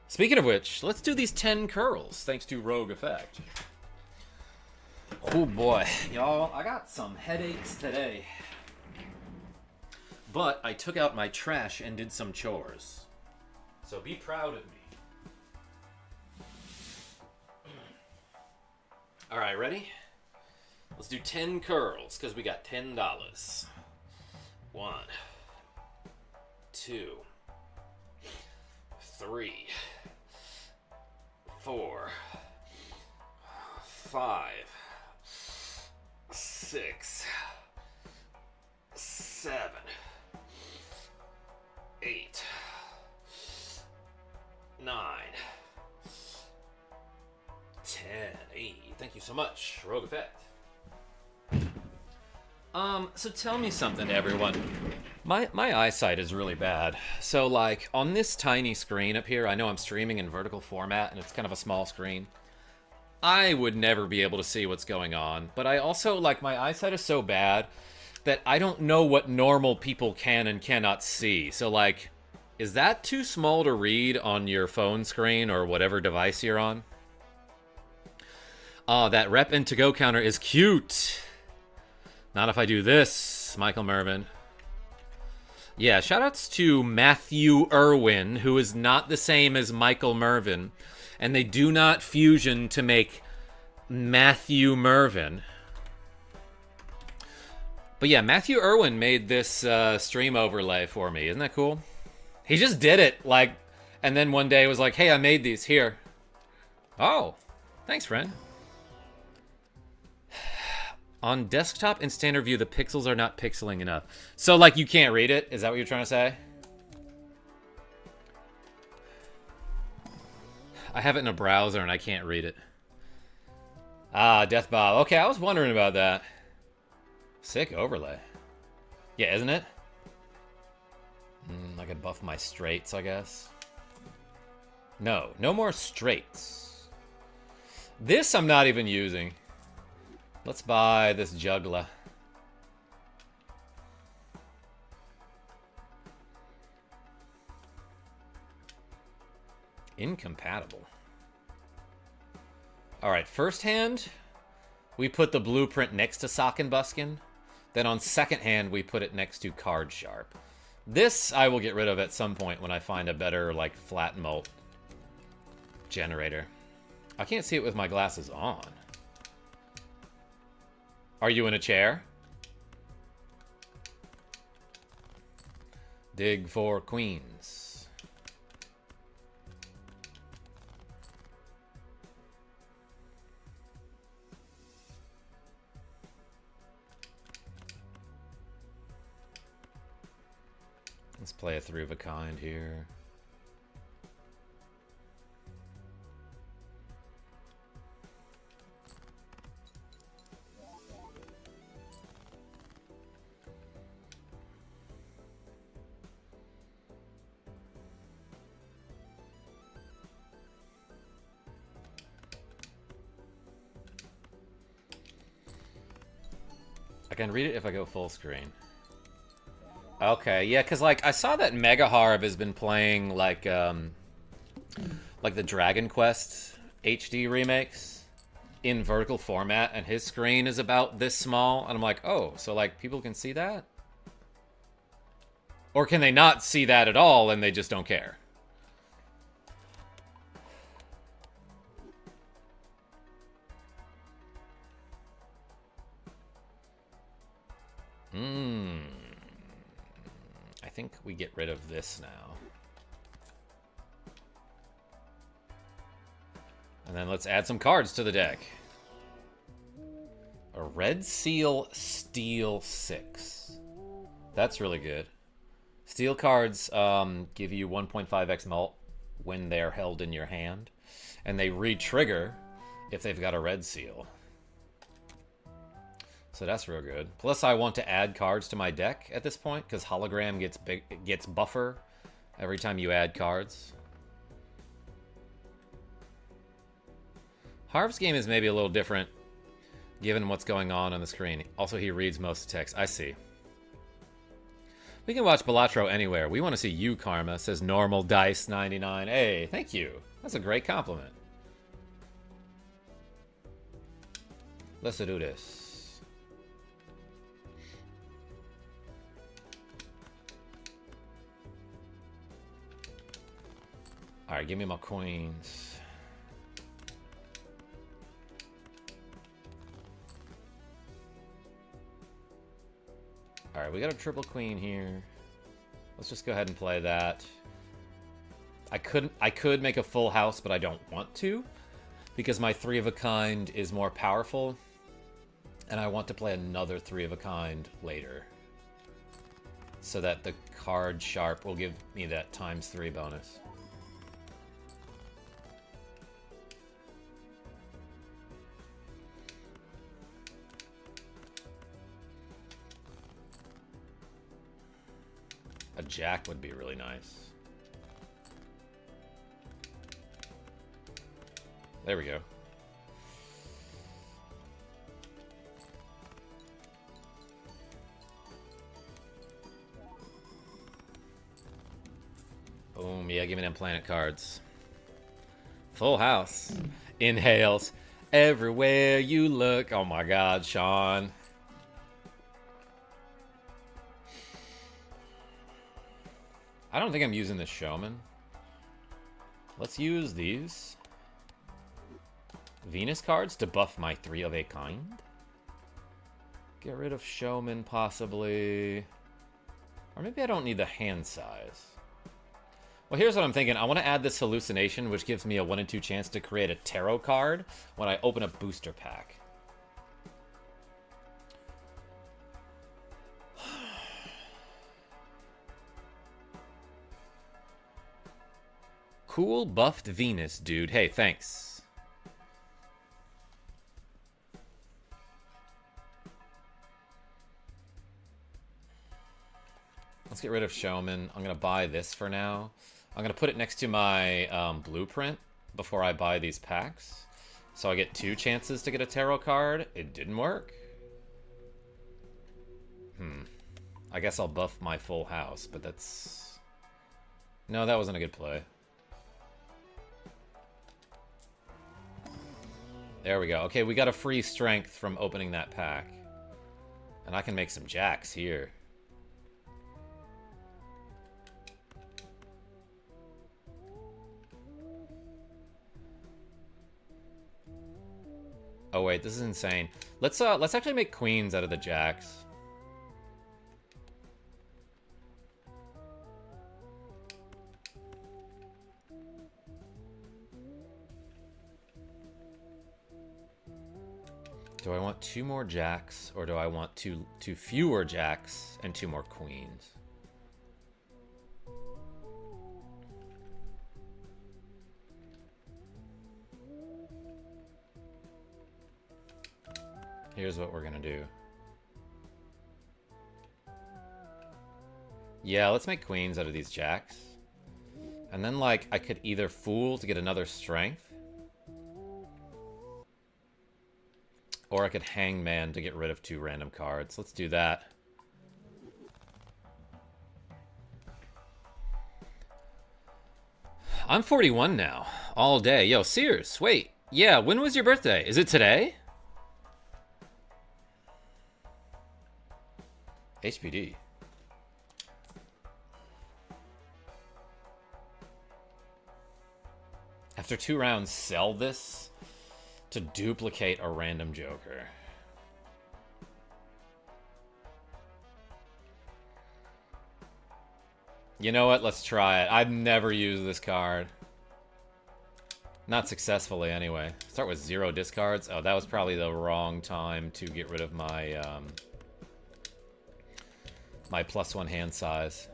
A: Speaking of which, let's do these 10 curls, thanks to Rogue Effect. Oh boy, y'all, I got some headaches today. But I took out my trash and did some chores. So be proud of me. Alright, ready? Let's do 10 curls, because we got $10. 1, 2, 3, 4, 5, 6, 7, 8, 9, 10. Hey, thank you so much, Rogue Effect. So tell me something, everyone. My eyesight is really bad. So, like, on this tiny screen up here, I know I'm streaming in vertical format, and it's kind of a small screen. I would never be able to see what's going on. But I also, like, my eyesight is so bad that I don't know what normal people can and cannot see. So, like, is that too small to read on your phone screen or whatever device you're on? Oh, that rep and to-go counter is cute. Not if I do this, Michael Mervin. Yeah, shoutouts to Matthew Irwin, who is not the same as Michael Mervin. And they do not fusion to make Matthew Mervin. But yeah, Matthew Irwin made this stream overlay for me. Isn't that cool? He just did it, like, and then one day was like, hey, I made these, here. Oh, thanks, friend. On desktop and standard view, the pixels are not pixeling enough. So, like, you can't read it? Is that what you're trying to say? I have it in a browser and I can't read it. Ah, Death Bob. Okay, I was wondering about that. Sick overlay. Yeah, isn't it? I could buff my straights, I guess. No, no more straights. This I'm not even using. Let's buy this juggler. Incompatible. Alright, first hand, we put the blueprint next to Sock and Buskin. Then on second hand, we put it next to Card Sharp. This I will get rid of at some point when I find a better, like, flat mult generator. I can't see it with my glasses on. Are you in a chair? Dig for queens. Let's play a 3 of a kind here. I can read it if I go full screen. Okay, yeah, because, like, I saw that Mega Harv has been playing, like the Dragon Quest HD remakes in vertical format, and his screen is about this small, and I'm like, oh, so, like, people can see that? Or can they not see that at all, and they just don't care? I think we get rid of this now. And then let's add some cards to the deck. A Red Seal Steel 6. That's really good. Steel cards give you 1.5x mult when they're held in your hand. And they re-trigger if they've got a red seal. So So that's real good. Plus, I want to add cards to my deck at this point because hologram gets buffer every time you add cards. Harv's game is maybe a little different given what's going on the screen. Also, he reads most text. I see. We can watch Balatro anywhere. We want to see you, Karma, says Normal Dice 99. Hey, thank you. That's a great compliment. Let's do this. Alright, give me my queens. Alright, we got a triple queen here. Let's just go ahead and play that. I could make a full house, but I don't want to, because my 3 of a kind is more powerful, and I want to play another 3 of a kind later, so that the card sharp will give me that ×3 bonus. A jack would be really nice. There we go. Boom, yeah, give me them planet cards. Full house. Inhales. Everywhere you look. Oh my god, Sean. I don't think I'm using the showman. Let's use these Venus cards to buff my 3 of a kind. Get rid of showman, possibly. Or maybe I don't need the hand size. Well, here's what I'm thinking. I want to add this hallucination, which gives me a 1 in 2 chance to create a tarot card when I open a booster pack. Cool buffed Venus, dude. Hey, thanks. Let's get rid of Showman. I'm going to buy this for now. I'm going to put it next to my blueprint before I buy these packs. So I get 2 chances to get a tarot card. It didn't work. I guess I'll buff my full house, but that's... No, that wasn't a good play. There we go. Okay, we got a free strength from opening that pack. And I can make some jacks here. Oh wait, this is insane. Let's actually make queens out of the jacks. Do I want 2 more jacks, or do I want two fewer jacks and 2 more queens? Here's what we're gonna do. Yeah, let's make queens out of these jacks. And then, like, I could either fool to get another strength, or I could hangman to get rid of 2 random cards. Let's do that. I'm 41 now. All day. Yo, Sears, wait. Yeah, when was your birthday? Is it today? HPD. After 2 rounds, sell this to duplicate a random joker. You know what? Let's try it. I've never used this card. Not successfully, anyway. Start with 0 discards. Oh, that was probably the wrong time to get rid of my, my +1 hand size.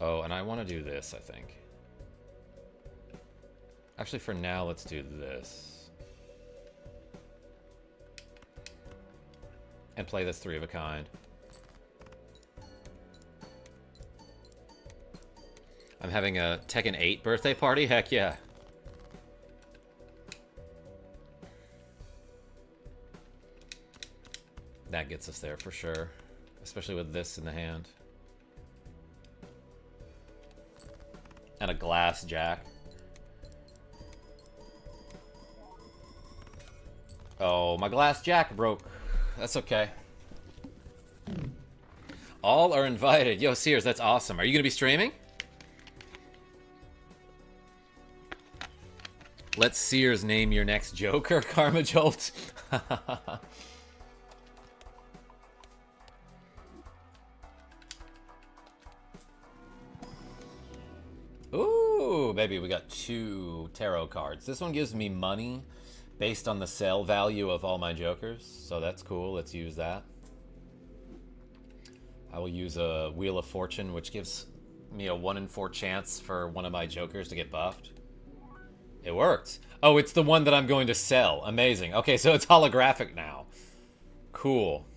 A: Oh, and I want to do this, I think. Actually, for now, let's do this. And play this 3 of a kind. I'm having a Tekken 8 birthday party? Heck yeah. That gets us there for sure. Especially with this in the hand. And a glass jack. Oh, my glass jack broke. That's okay. All are invited. Yo, Sears, that's awesome. Are you going to be streaming? Let Sears name your next Joker, KarmaJolt. Ooh, baby, we got 2 tarot cards. This one gives me money based on the sale value of all my Jokers, so that's cool. Let's use that. I will use a Wheel of Fortune, which gives me a 1 in 4 chance for one of my Jokers to get buffed. It worked. Oh, it's the one that I'm going to sell. Amazing. Okay, so it's holographic now. Cool.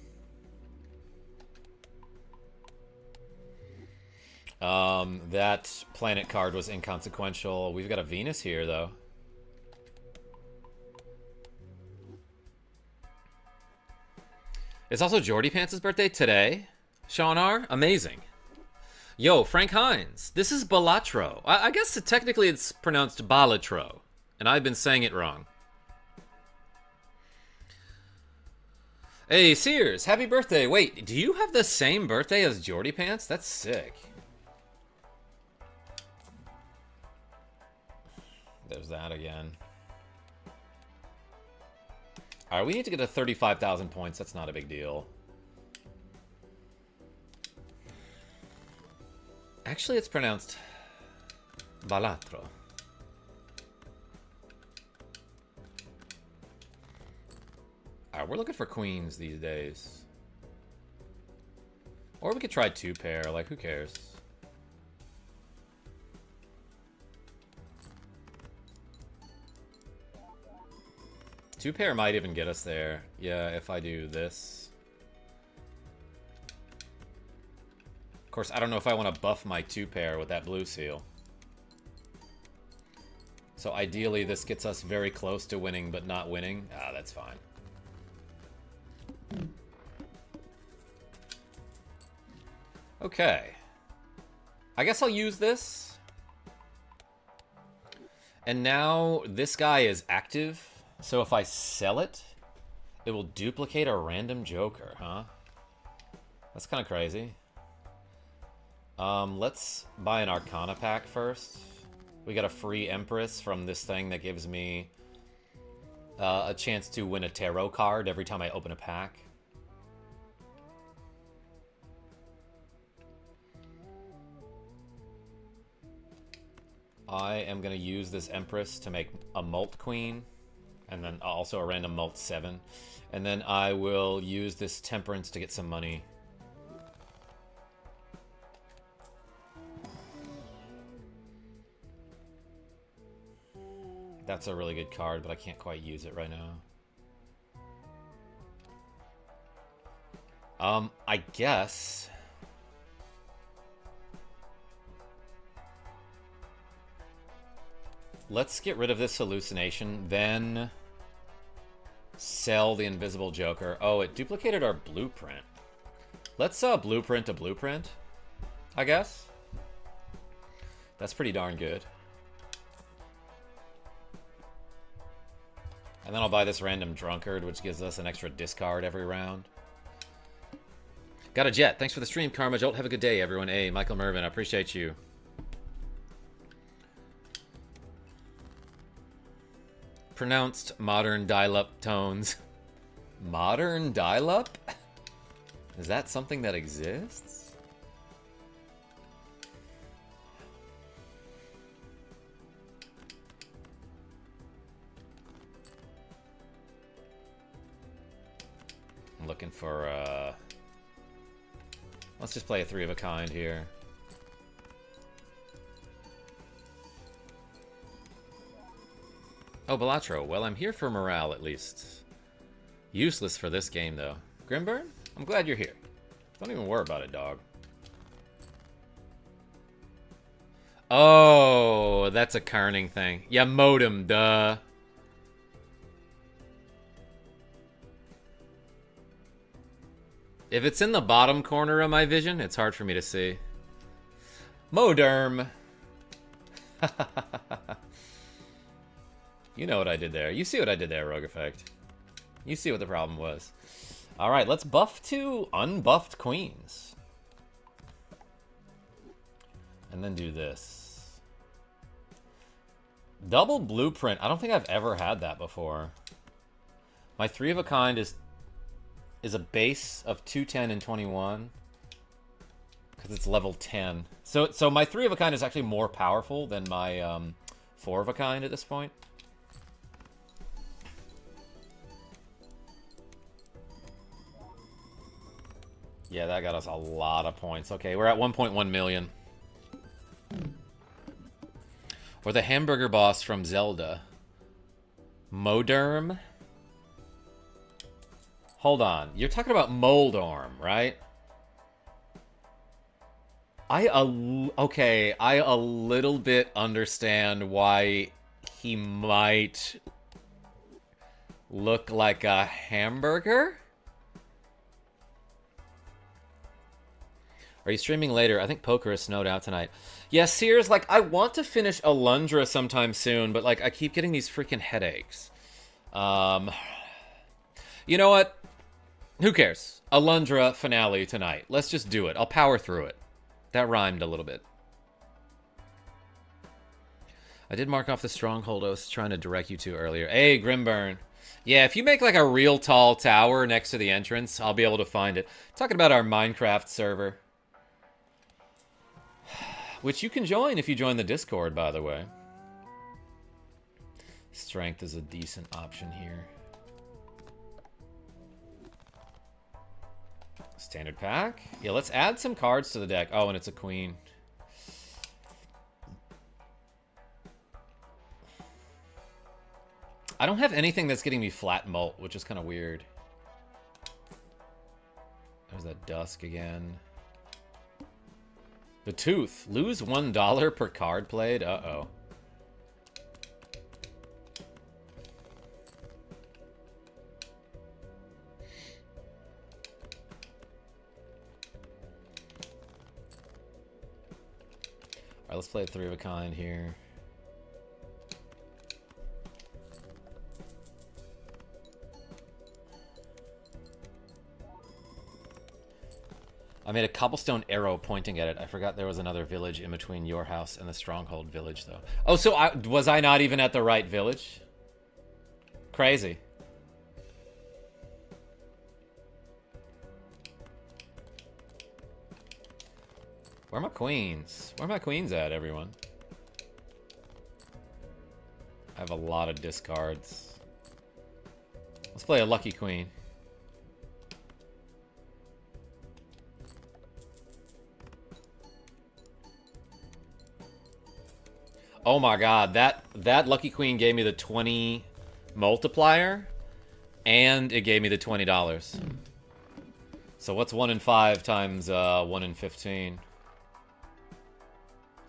A: That planet card was inconsequential. We've got a Venus here, though. It's also Jordy Pants' birthday today. Sean R. Amazing. Yo, Frank Hines. This is Balatro. I guess technically it's pronounced Balatro. And I've been saying it wrong. Hey, Sears. Happy birthday. Wait, do you have the same birthday as Jordy Pants? That's sick. There's that again. Alright, we need to get to 35,000 points. That's not a big deal. Actually, it's pronounced Balatro. Alright, we're looking for queens these days. Or we could try 2 pair. Like, who cares? Two pair might even get us there. Yeah, if I do this. Of course, I don't know if I want to buff my 2 pair with that blue seal. So ideally, this gets us very close to winning, but not winning. Ah, that's fine. Okay. I guess I'll use this. And now this guy is active. So if I sell it, it will duplicate a random Joker, huh? That's kind of crazy. Let's buy an Arcana pack first. We got a free Empress from this thing that gives me a chance to win a tarot card every time I open a pack. I am going to use this Empress to make a Molt Queen. And then also a random Molt 7. And then I will use this Temperance to get some money. That's a really good card, but I can't quite use it right now. I guess... let's get rid of this hallucination, then sell the invisible Joker. Oh, it duplicated our blueprint. Let's blueprint a blueprint, I guess. That's pretty darn good. And then I'll buy this random drunkard, which gives us an extra discard every round. Got a jet. Thanks for the stream, KarmaJolt. Have a good day, everyone. Hey, Michael Mervin, I appreciate you. Pronounced modern dial-up tones. Modern dial-up? Is that something that exists? I'm looking for, let's just play a 3 of a kind here. Oh, Balatro. Well, I'm here for morale, at least. Useless for this game, though. Grimburn? I'm glad you're here. Don't even worry about it, dog. Oh, that's a Carning thing. Yeah, modem, duh. If it's in the bottom corner of my vision, it's hard for me to see. Moderm. You know what I did there. You see what I did there, Rogue Effect. You see what the problem was. Alright, let's buff two unbuffed queens. And then do this. Double blueprint. I don't think I've ever had that before. My 3 of a kind is a base of 210 and 21. Because it's level 10. So my 3 of a kind is actually more powerful than my 4 of a kind at this point. Yeah, that got us a lot of points. Okay, we're at 1.1 million. Or the hamburger boss from Zelda. Moderm? Hold on. You're talking about Moldorm, right? I a little bit understand why he might look like a hamburger. Are you streaming later? I think poker is snowed out tonight. Yeah, Sears, like, I want to finish Alundra sometime soon, but, like, I keep getting these freaking headaches. You know what? Who cares? Alundra finale tonight. Let's just do it. I'll power through it. That rhymed a little bit. I did mark off the stronghold I was trying to direct you to earlier. Hey, Grimburn. Yeah, if you make, like, a real tall tower next to the entrance, I'll be able to find it. Talking about our Minecraft server. Which you can join if you join the Discord, by the way. Strength is a decent option here. Standard pack. Yeah, let's add some cards to the deck. Oh, and it's a queen. I don't have anything that's getting me flat mult, which is kind of weird. There's that Dusk again. The Tooth. Lose $1 per card played? Uh-oh. Alright, let's play a 3 of a kind here. I made a cobblestone arrow pointing at it. I forgot there was another village in between your house and the stronghold village, though. Oh, so was I not even at the right village? Crazy. Where are my queens? Where are my queens at, everyone? I have a lot of discards. Let's play a lucky queen. Oh my god, that lucky queen gave me the 20 multiplier, and it gave me the $20. So what's 1 in 5 times 1 in 15?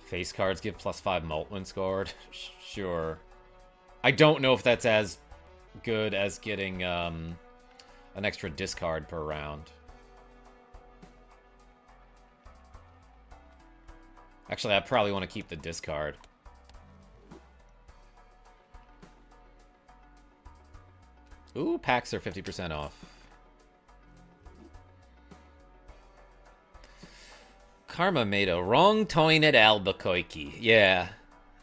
A: Face cards give +5 mult when scored? Sure. I don't know if that's as good as getting an extra discard per round. Actually, I probably want to keep the discard. Ooh, packs are 50% off. Karma made a wrong toin at Albuquerque. Yeah.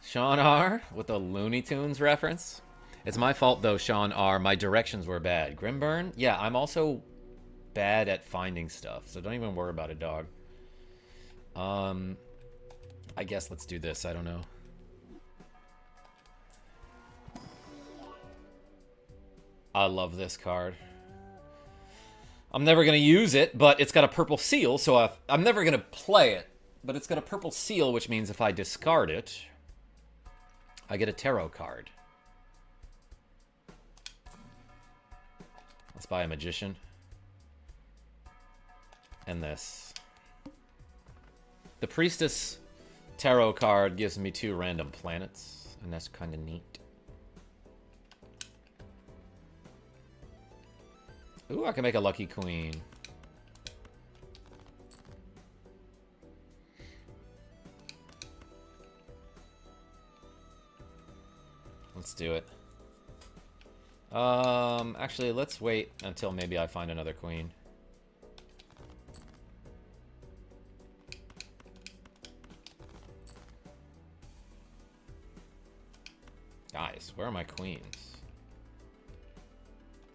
A: Sean R. with a Looney Tunes reference. It's my fault, though, Sean R. My directions were bad. Grimburn? Yeah, I'm also bad at finding stuff, so don't even worry about it, dog. I guess let's do this. I don't know. I love this card. I'm never going to use it, but it's got a purple seal, so I'm never going to play it. But it's got a purple seal, which means if I discard it, I get a tarot card. Let's buy a magician. And this. The priestess tarot card gives me 2 random planets, and that's kind of neat. Ooh, I can make a lucky queen. Let's do it. Actually, let's wait until maybe I find another queen. Guys, where are my queens?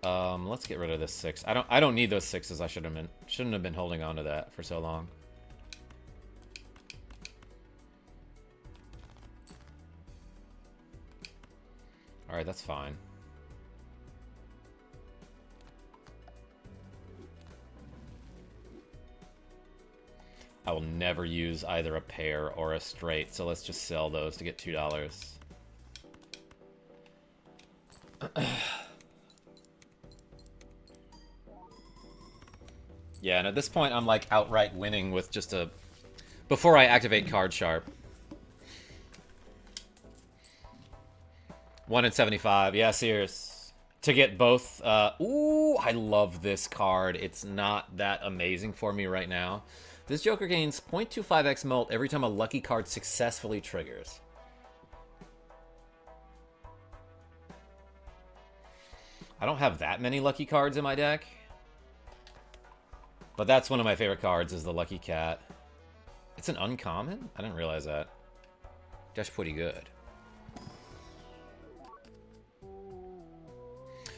A: Let's get rid of this 6. I don't need those 6s. I shouldn't have been holding on to that for so long. All right, that's fine. I will never use either a pair or a straight, so let's just sell those to get $2. Yeah, and at this point, I'm like outright winning with just a... Before I activate Card Sharp. 1 in 75. Yeah, serious. To get both... ooh, I love this card. It's not that amazing for me right now. This Joker gains 0.25x mult every time a lucky card successfully triggers. I don't have that many lucky cards in my deck. But that's one of my favorite cards, is the Lucky Cat. It's an uncommon? I didn't realize that. That's pretty good.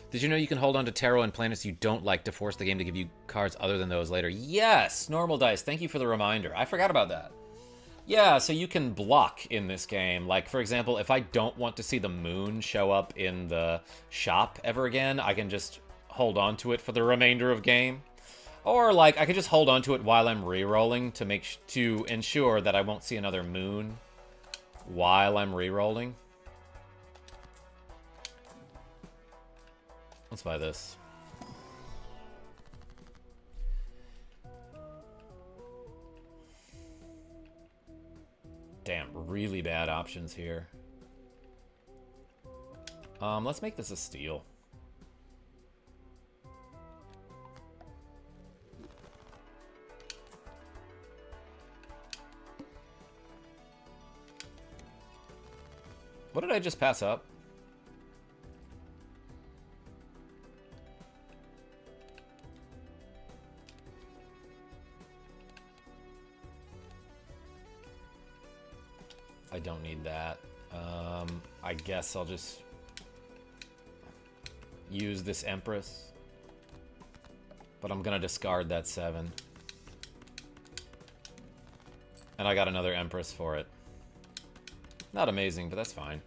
A: Did you know you can hold on to tarot and planets you don't like to force the game to give you cards other than those later? Yes! Normal Dice, thank you for the reminder. I forgot about that. Yeah, so you can block in this game. Like, for example, if I don't want to see the moon show up in the shop ever again, I can just hold on to it for the remainder of game. Or, like, I could just hold on to it while I'm re-rolling to ensure that I won't see another moon while I'm re-rolling. Let's buy this. Damn, really bad options here. Let's make this a steal. What did I just pass up? I don't need that. I guess I'll just use this Empress. But I'm gonna discard that 7. And I got another Empress for it. Not amazing, but that's fine.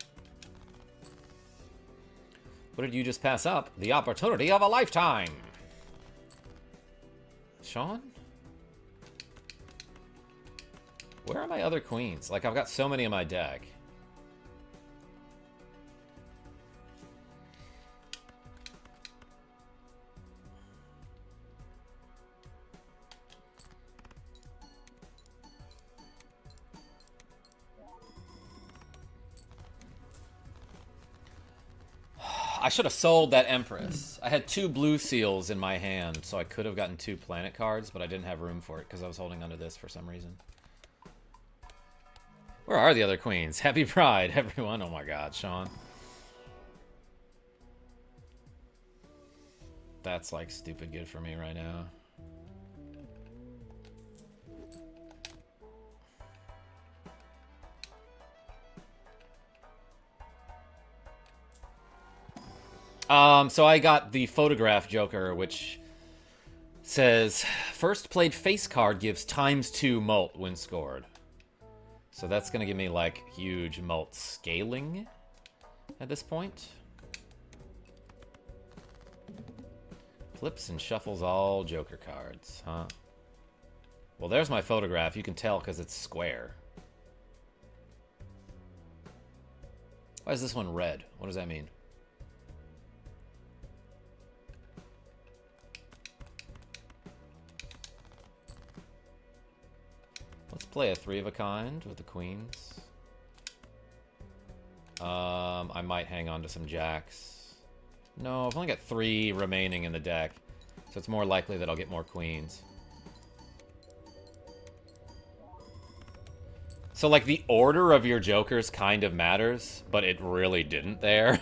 A: What did you just pass up? The opportunity of a lifetime! Sean? Where are my other queens? Like, I've got so many in my deck. I should have sold that Empress. I had 2 blue seals in my hand, so I could have gotten 2 planet cards, but I didn't have room for it because I was holding onto this for some reason. Where are the other queens? Happy Pride, everyone. Oh my god, Sean. That's like stupid good for me right now. So I got the photograph Joker, which says, first played face card gives ×2 mult when scored. So that's going to give me, like, huge mult scaling at this point. Flips and shuffles all Joker cards, huh? Well, there's my photograph. You can tell because it's square. Why is this one red? What does that mean? play a 3 of a kind with the queens. I might hang on to some jacks. No, I've only got 3 remaining in the deck, so it's more likely that I'll get more queens. So, like, the order of your jokers kind of matters, but it really didn't there,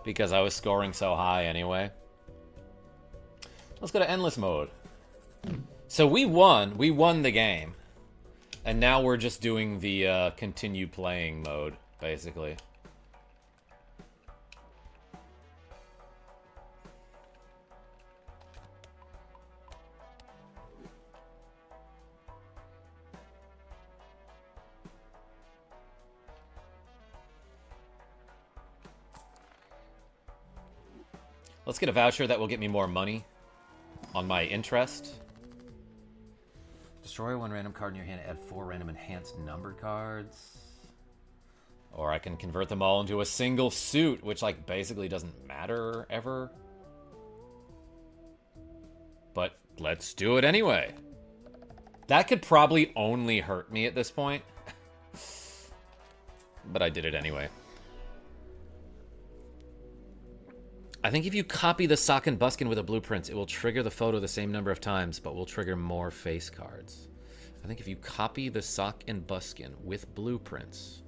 A: because I was scoring so high anyway. Let's go to endless mode. So we won. We won the game. And now we're just doing the continue playing mode, basically. Let's get a voucher that will get me more money on my interest. Destroy 1 random card in your hand, add 4 random enhanced numbered cards. Or I can convert them all into a single suit, which, like, basically doesn't matter ever. But let's do it anyway. That could probably only hurt me at this point. But I did it anyway. I think if you copy the sock and buskin with a blueprint, it will trigger the photo the same number of times, but will trigger more face cards. I think if you copy the sock and buskin with blueprints...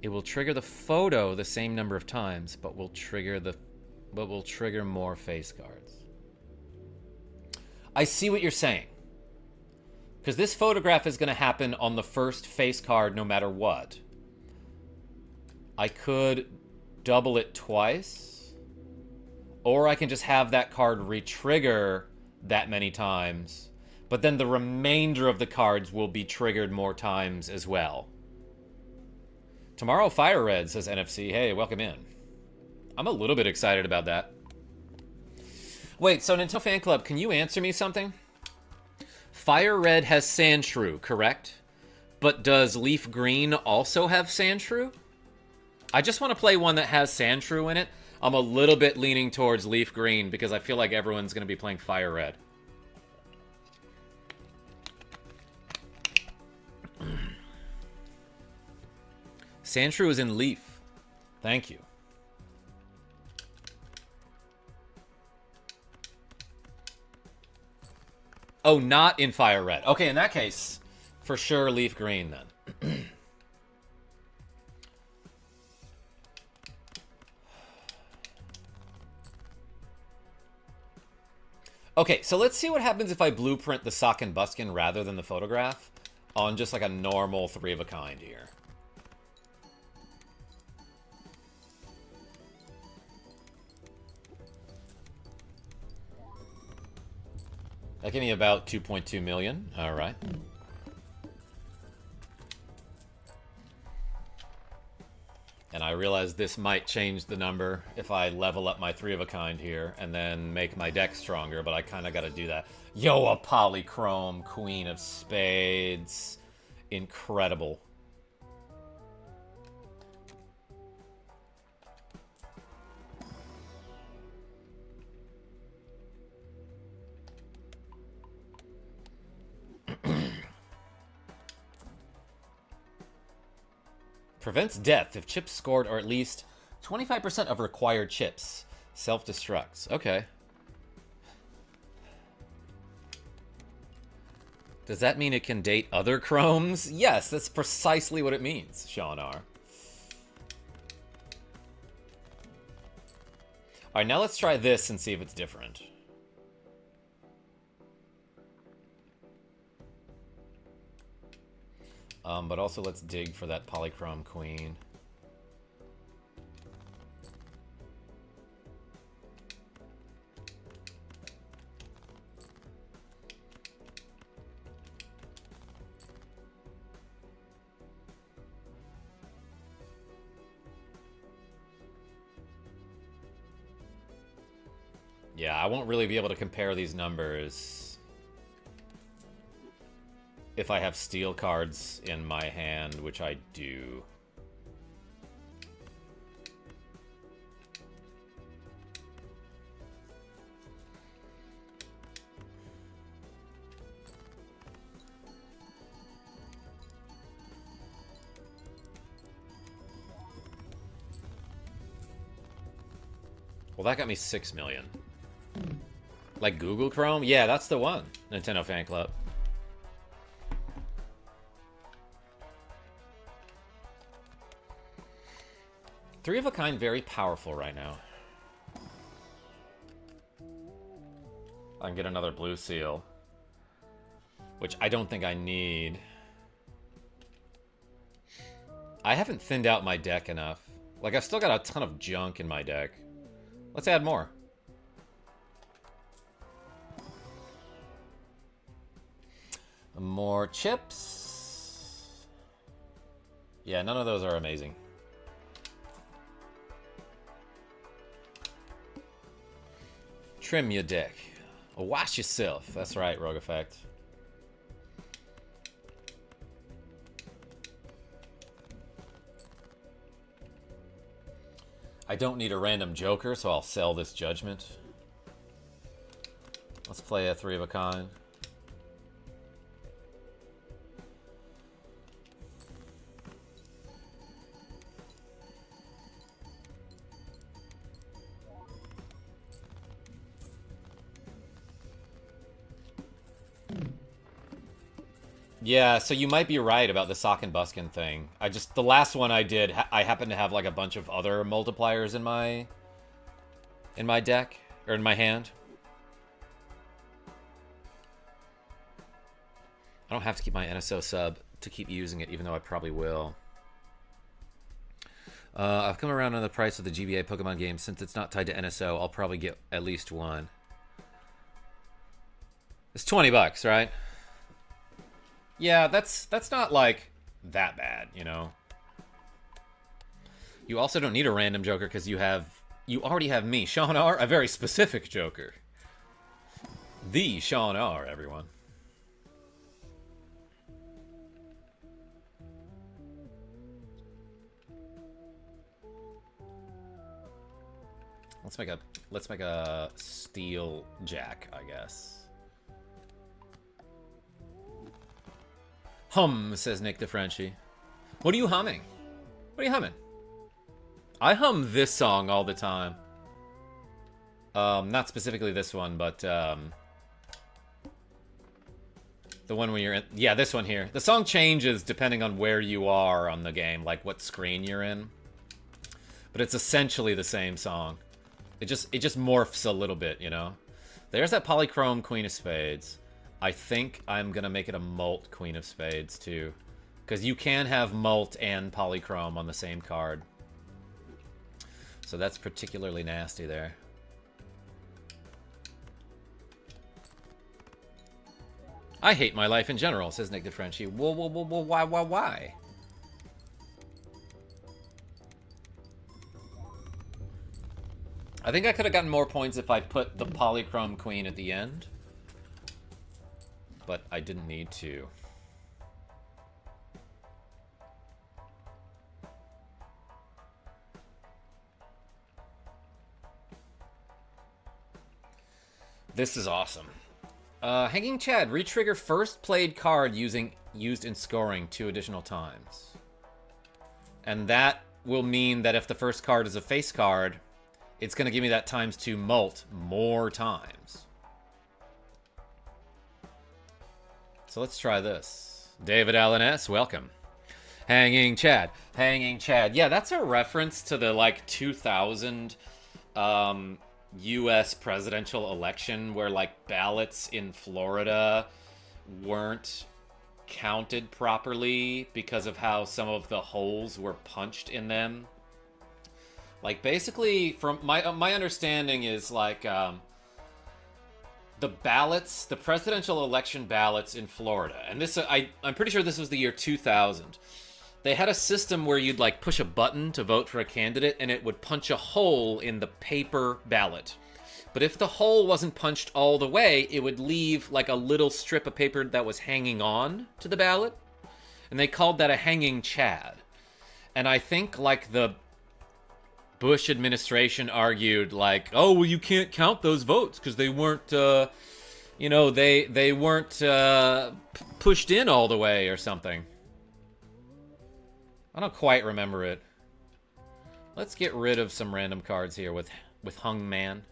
A: it will trigger the photo the same number of times, but will trigger more face cards. I see what you're saying. Because this photograph is going to happen on the first face card no matter what. I could double it twice. Or I can just have that card re-trigger that many times. But then the remainder of the cards will be triggered more times as well. Tomorrow Fire Red, says NFC. Hey, welcome in. I'm a little bit excited about that. Wait, so Nintendo Fan Club, can you answer me something? Fire Red has Sandshrew, correct? But does Leaf Green also have Sandshrew? I just want to play one that has Sandshrew in it. I'm a little bit leaning towards Leaf Green because I feel like everyone's going to be playing Fire Red. Sandshrew is in Leaf. Thank you. Oh, not in Fire Red. Okay, in that case, for sure Leaf Green then. Okay, so let's see what happens if I blueprint the sock and buskin rather than the photograph on just like a normal 3 of a kind here. That gave me about 2.2 million. All right. And I realize this might change the number if I level up my 3 of a kind here and then make my deck stronger, but I kind of got to do that. Yo, a polychrome Queen of Spades. Incredible. Prevents death if chips scored are at least 25% of required chips. Self-destructs. Okay. Does that mean it can date other chromes? Yes, that's precisely what it means, Sean R. Alright, now let's try this and see if it's different. But also let's dig for that polychrome queen. Yeah, I won't really be able to compare these numbers if I have steel cards in my hand, which I do. Well, that got me 6 million. Like Google Chrome? Yeah, that's the one. Nintendo Fan Club. Three of a kind, very powerful right now. I can get another blue seal, which I don't think I need. I haven't thinned out my deck enough. Like, I've still got a ton of junk in my deck. Let's add more. More chips. Yeah, none of those are amazing. Trim your deck. Wash yourself. That's right, Rogue Effect. I don't need a random joker, so I'll sell this judgment. Let's play a three of a kind. Yeah, so you might be right about the sock and buskin thing. The last one I did, I happened to have like a bunch of other multipliers in my deck, or in my hand. I don't have to keep my NSO sub to keep using it, even though I probably will. I've come around on the price of the GBA Pokemon game. Since it's not tied to NSO, I'll probably get at least one. It's 20 bucks, right? Yeah, that's not, like, that bad, you know? You also don't need a random joker because you already have me, Sean R., a very specific joker. The Sean R., everyone. Let's make a steel jack, I guess. Hum, says Nick DeFrenchie. What are you humming? What are you humming? I hum this song all the time. Not specifically this one, but the one where you're in. Yeah, this one here. The song changes depending on where you are on the game, like what screen you're in. But it's essentially the same song. It just morphs a little bit, you know? There's that Polychrome Queen of Spades. I think I'm going to make it a Molt Queen of Spades, too. Because you can have Molt and Polychrome on the same card. So that's particularly nasty there. I hate my life in general, says Nick DeFrenchie. Whoa, why? I think I could have gotten more points if I put the Polychrome Queen at the end. But I didn't need to. This is awesome. Hanging Chad, retrigger first played card used in scoring 2 additional times. And that will mean that if the first card is a face card, it's going to give me that ×2 Molt more times. So let's try this. David Allen S., welcome. Hanging Chad. Hanging Chad. Yeah, that's a reference to the, like, 2000 U.S. presidential election where, like, ballots in Florida weren't counted properly because of how some of the holes were punched in them. Like, basically, from my understanding is, like, the ballots, the presidential election ballots in Florida, and this, I'm pretty sure this was the year 2000. They had a system where you'd, like, push a button to vote for a candidate, and it would punch a hole in the paper ballot. But if the hole wasn't punched all the way, it would leave, like, a little strip of paper that was hanging on to the ballot. And they called that a hanging Chad. And I think, like, the Bush administration argued, like, oh, well, you can't count those votes because they weren't, you know, they weren't pushed in all the way or something. I don't quite remember it. Let's get rid of some random cards here with with Hung Man.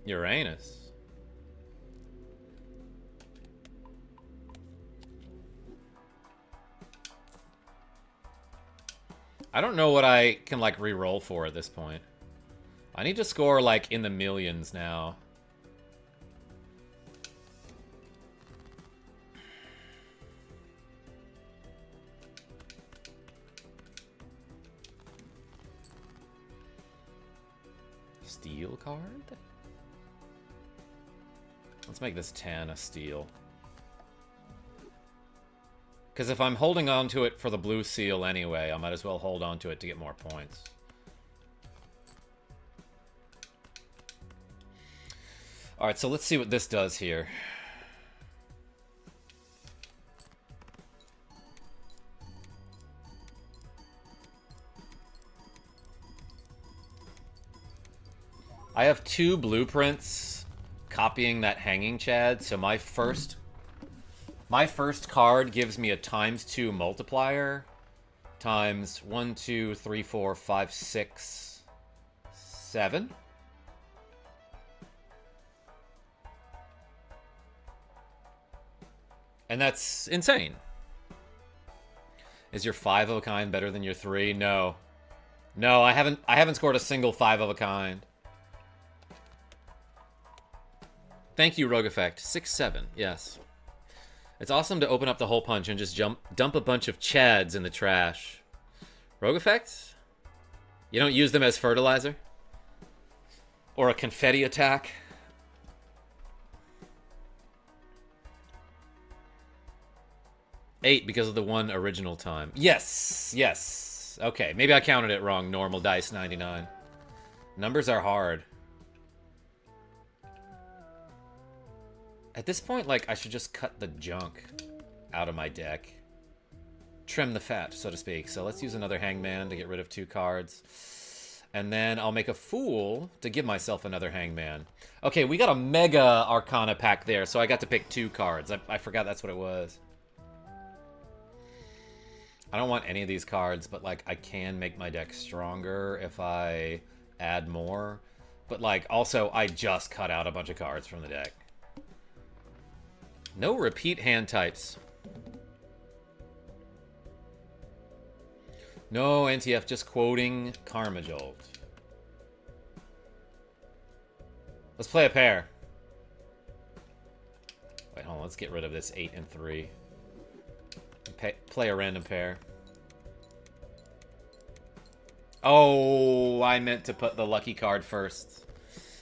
A: Uranus. I don't know what I can, like, re-roll for at this point. I need to score, like, in the millions now. Steel card? Let's make this 10 a steal. Because if I'm holding on to it for the blue seal anyway, I might as well hold on to it to get more points. Alright, so let's see what this does here. I have 2 blueprints copying that hanging Chad, so my first card gives me a ×2 multiplier times 1, 2, 3, 4, 5, 6, 7. And that's insane. Is your 5 of a kind better than your 3? No. No, I haven't scored a single 5 of a kind. Thank you, Rogue Effect. 6-7, yes. It's awesome to open up the hole punch and just dump a bunch of Chads in the trash. Rogue Effect? You don't use them as fertilizer? Or a confetti attack? Eight because of the 1 original time. Yes, yes. Okay, maybe I counted it wrong. Normal dice 99. Numbers are hard. At this point, like, I should just cut the junk out of my deck. Trim the fat, so to speak. So let's use another Hangman to get rid of 2 cards. And then I'll make a Fool to give myself another Hangman. Okay, we got a Mega Arcana pack there, so I got to pick 2 cards. I forgot that's what it was. I don't want any of these cards, but, like, I can make my deck stronger if I add more. But, like, also, I just cut out a bunch of cards from the deck. No repeat hand types. No, NTF, just quoting KarmaJolt. Let's play a pair. Wait, hold on. Let's get rid of this 8 and 3. Play a random pair. Oh, I meant to put the lucky card first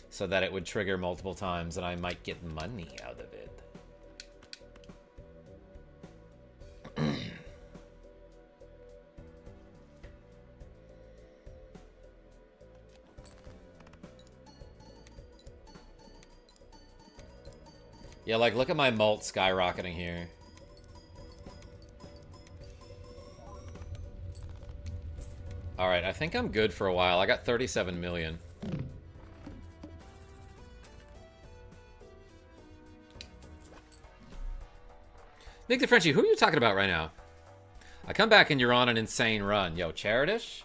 A: so that it would trigger multiple times and I might get money out of it. Yeah, like, look at my mult skyrocketing here. Alright, I think I'm good for a while. I got 37 million. Nick the Frenchie, who are you talking about right now? I come back and you're on an insane run. Yo, Charitish?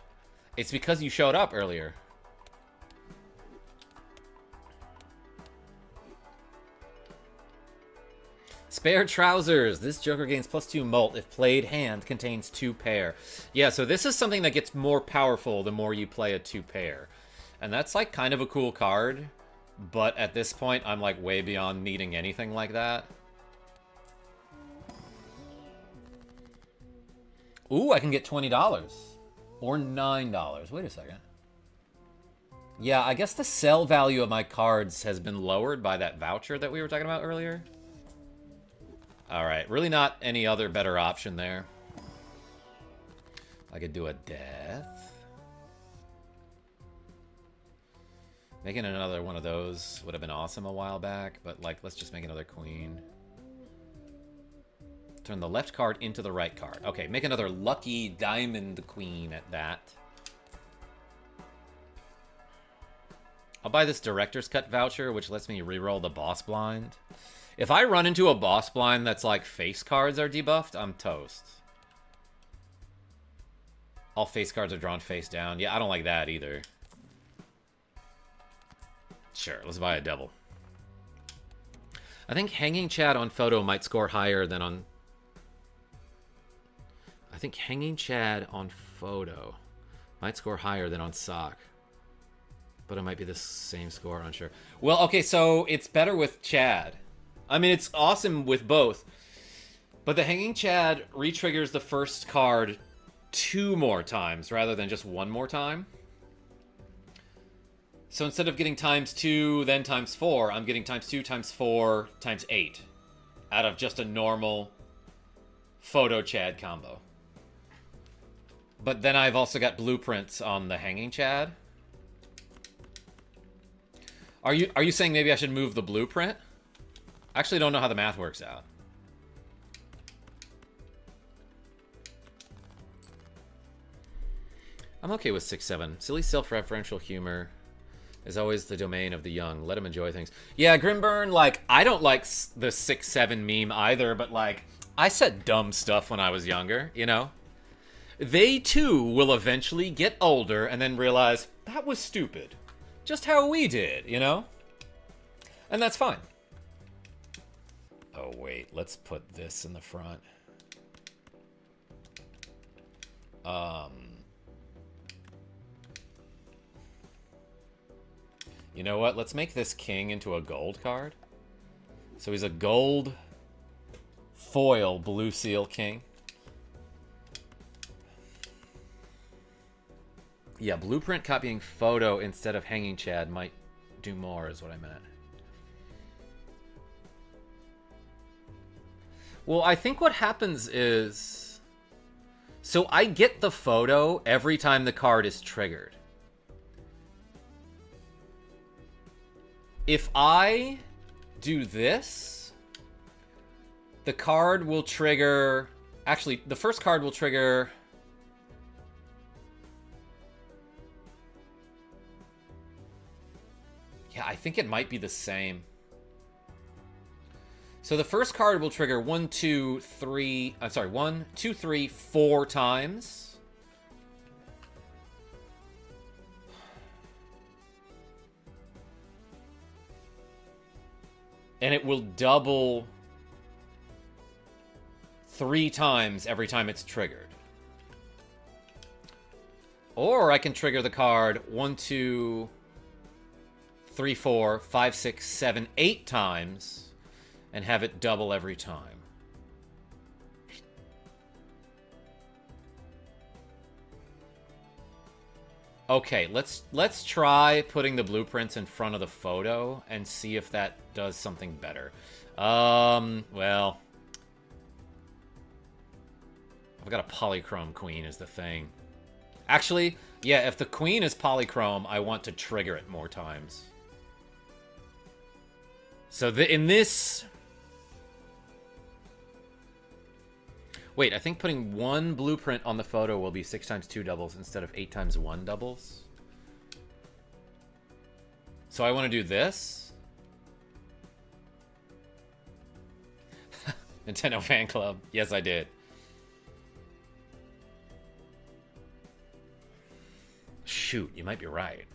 A: It's because you showed up earlier. Spare trousers. This Joker gains +2 mult if played hand contains 2 pair. Yeah, so this is something that gets more powerful the more you play a 2 pair. And that's, like, kind of a cool card. But at this point, I'm, like, way beyond needing anything like that. Ooh, I can get $20. Or $9. Wait a second. Yeah, I guess the sell value of my cards has been lowered by that voucher that we were talking about earlier. Alright, really not any other better option there. I could do a death. Making another one of those would have been awesome a while back, but, like, let's just make another queen. Turn the left card into the right card. Okay, make another lucky diamond queen at that. I'll buy this director's cut voucher, which lets me reroll the boss blind. If I run into a boss blind that's like face cards are debuffed, I'm toast. All face cards are drawn face down. Yeah, I don't like that either. Sure, let's buy a devil. I think Hanging Chad on photo might score higher than on... I think Hanging Chad on photo might score higher than on sock. But it might be the same score, unsure. Well, okay, so it's better with Chad. I mean, it's awesome with both. But the Hanging Chad re-triggers the first card 2 more times rather than just 1 more time. So instead of getting ×2, then ×4, I'm getting ×2, ×4, ×8 out of just a normal photo Chad combo. But then I've also got blueprints on the Hanging Chad. Are you saying maybe I should move the blueprint? I actually don't know how the math works out. I'm okay with 6-7. Silly self-referential humor is always the domain of the young. Let them enjoy things. Yeah, Grimburn, like, I don't like the 6-7 meme either, but, like, I said dumb stuff when I was younger, you know? They, too, will eventually get older and then realize, that was stupid. Just how we did, you know? And that's fine. Oh, wait. Let's put this in the front. You know what? Let's make this king into a gold card. So he's a gold foil blue seal king. Yeah, blueprint copying photo instead of Hanging Chad might do more is what I meant. Well, I think what happens is... So I get the photo every time the card is triggered. If I do this, the card will trigger... Actually, the first card will trigger... Yeah, I think it might be the same. So the first card will trigger 1, 2, 3... I'm sorry, 1, 2, 3, 4 times. And it will double 3 times every time it's triggered. Or I can trigger the card 1, 2, 3, 4, 5, 6, 7, 8 times and have it double every time. Okay, let's try putting the blueprints in front of the photo and see if that does something better. Well, I've got a polychrome queen is the thing. Actually, yeah, if the queen is polychrome, I want to trigger it more times. So in this... Wait, I think putting 1 blueprint on the photo will be 6 times 2 doubles instead of 8 times 1 doubles. So I want to do this. Nintendo fan club. Yes, I did. Shoot, you might be right.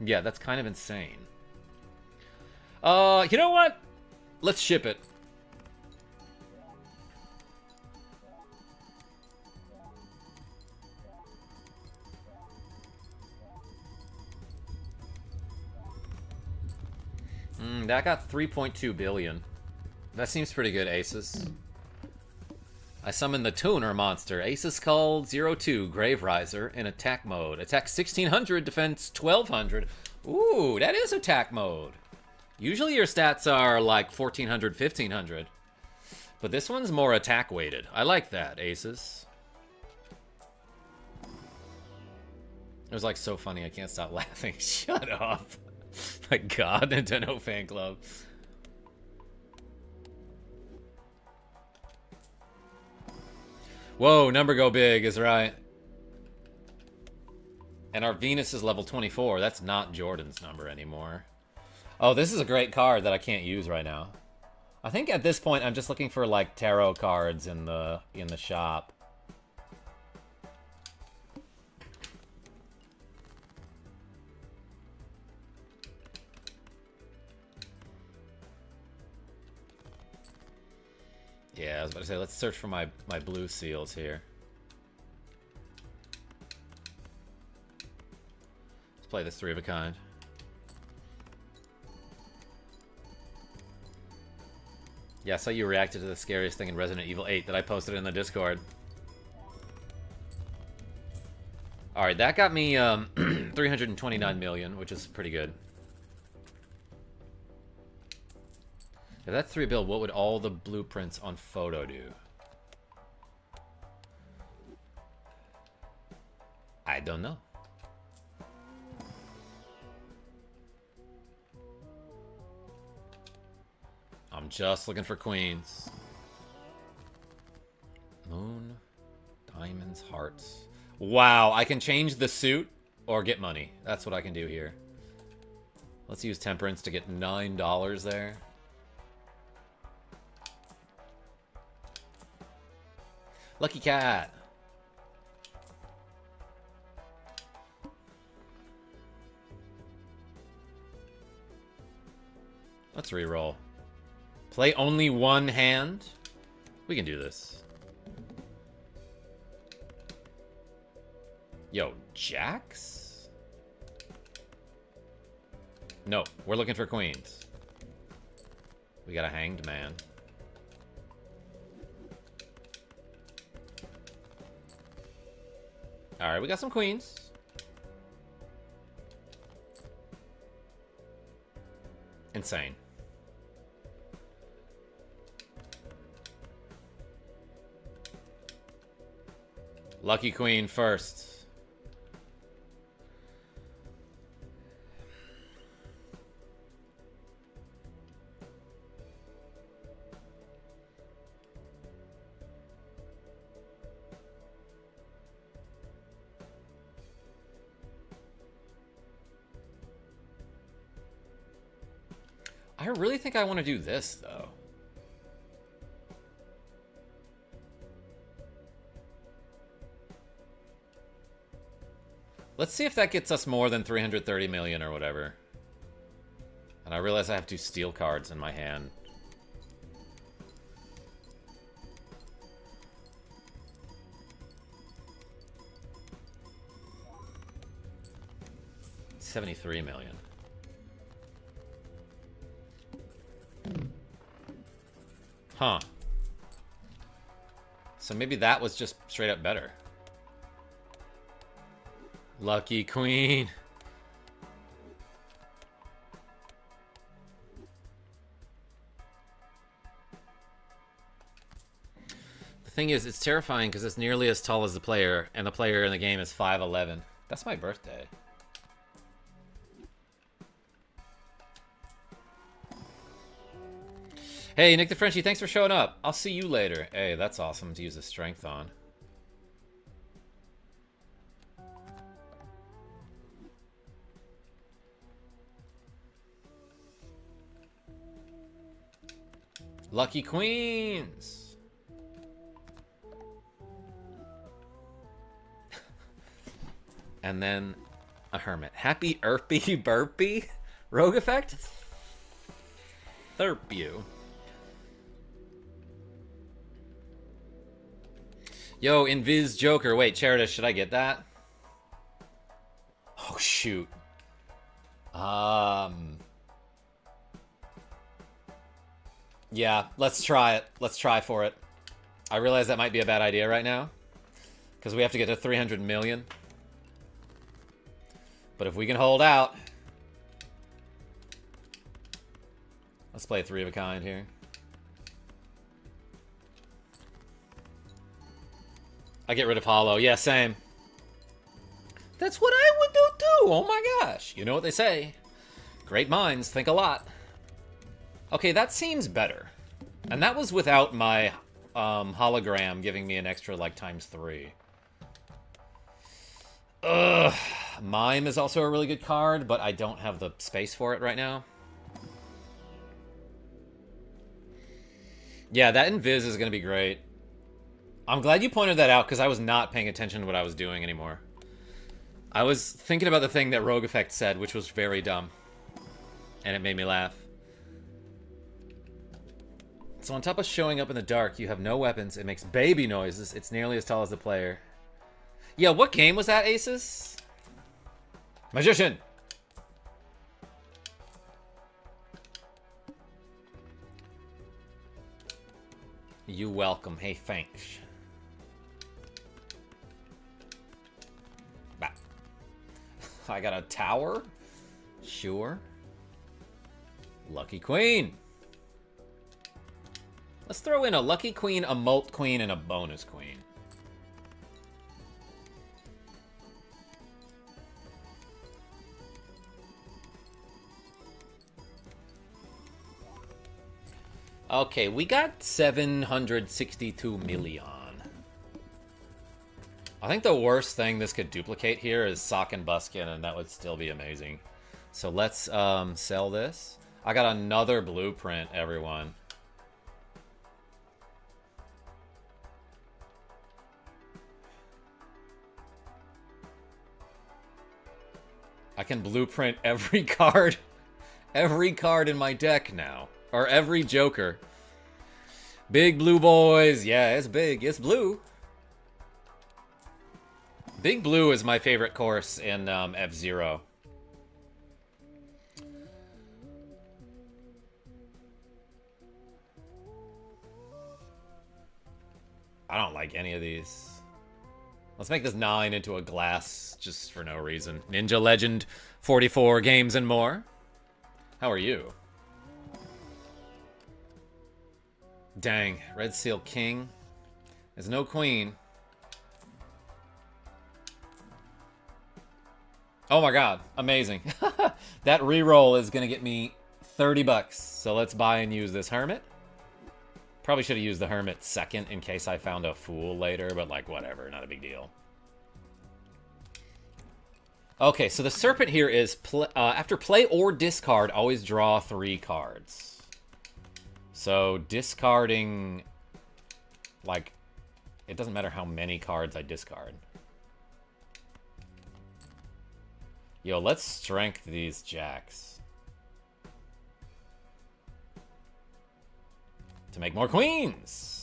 A: Yeah, that's kind of insane. You know what? Let's ship it. That got 3.2 billion. That seems pretty good, Aces. I summoned the tuner monster. Aces called 02 Grave Riser in attack mode. Attack 1600, defense 1200. Ooh, that is attack mode. Usually your stats are like 1400, 1500. But this one's more attack weighted. I like that, Aces. It was like so funny, I can't stop laughing. Shut up. My God, Nintendo fan club. Whoa, number go big is right. And our Venus is level 24. That's not Jordan's number anymore. Oh, this is a great card that I can't use right now. I think at this point I'm just looking for like tarot cards in the shop. Yeah, I was about to say, let's search for my blue seals here. Let's play this 3 of a kind. Yeah, I saw you reacted to the scariest thing in Resident Evil 8 that I posted in the Discord. Alright, that got me 329 million, which is pretty good. If that's 3 bill, what would all the blueprints on photo do? I don't know. I'm just looking for queens. Moon, diamonds, hearts. Wow, I can change the suit or get money. That's what I can do here. Let's use temperance to get $9 there. Lucky cat. Let's reroll. Play only one hand. We can do this. Yo, jacks? No, we're looking for queens. We got a hanged man. Alright, we got some queens. Insane. Lucky queen first. I really think I want to do this, though. Let's see if that gets us more than 330 million or whatever. And I realize I have 2 steel cards in my hand. $73 million. Huh. So maybe that was just straight up better. Lucky queen. The thing is, it's terrifying because it's nearly as tall as the player, and the player in the game is 5'11". That's my birthday. Hey, Nick the Frenchie, thanks for showing up. I'll see you later. Hey, that's awesome to use the strength on. Lucky queens. And then a hermit. Happy Erpy Burpy? Rogue effect? Therp you. Yo, Invis Joker. Wait, Cheritus, should I get that? Oh, shoot. Yeah, let's try it. Let's try for it. I realize that might be a bad idea right now, because we have to get to 300 million. But if we can hold out... Let's play 3 of a kind here. I get rid of Hollow. Yeah, same. That's what I would do too. Oh my gosh. You know what they say. Great minds think a lot. Okay, that seems better. And that was without my hologram giving me an extra, like, ×3. Ugh. Mime is also a really good card, but I don't have the space for it right now. Yeah, that invis is going to be great. I'm glad you pointed that out because I was not paying attention to what I was doing anymore. I was thinking about the thing that Rogue Effect said, which was very dumb. And it made me laugh. So on top of showing up in the dark, you have no weapons. It makes baby noises. It's nearly as tall as the player. Yeah, what game was that, Aces? Magician! You welcome. Hey, thanks. Bah. I got a tower? Sure. Lucky Queen. Let's throw in a Lucky Queen, a Molt Queen, and a Bonus Queen. Okay, we got 762 million. I think the worst thing this could duplicate here is Sock and Buskin, and that would still be amazing. So let's sell this. I got another blueprint, everyone. I can blueprint every card. Every card in my deck now. Or every Joker. Big blue boys. Yeah, it's big. It's blue. Big blue is my favorite course in F-Zero. I don't like any of these. Let's make this 9 into a glass just for no reason. Ninja Legend, 44 games and more. How are you? Dang, Red Seal King. There's no queen. Oh my god, amazing. That reroll is gonna get me 30 bucks. So let's buy and use this Hermit. Probably should have used the Hermit second in case I found a Fool later, but like whatever, not a big deal. Okay, so the Serpent here is after play or discard, always draw 3 cards. So discarding, like, it doesn't matter how many cards I discard. Yo, let's strength these jacks. To make more queens.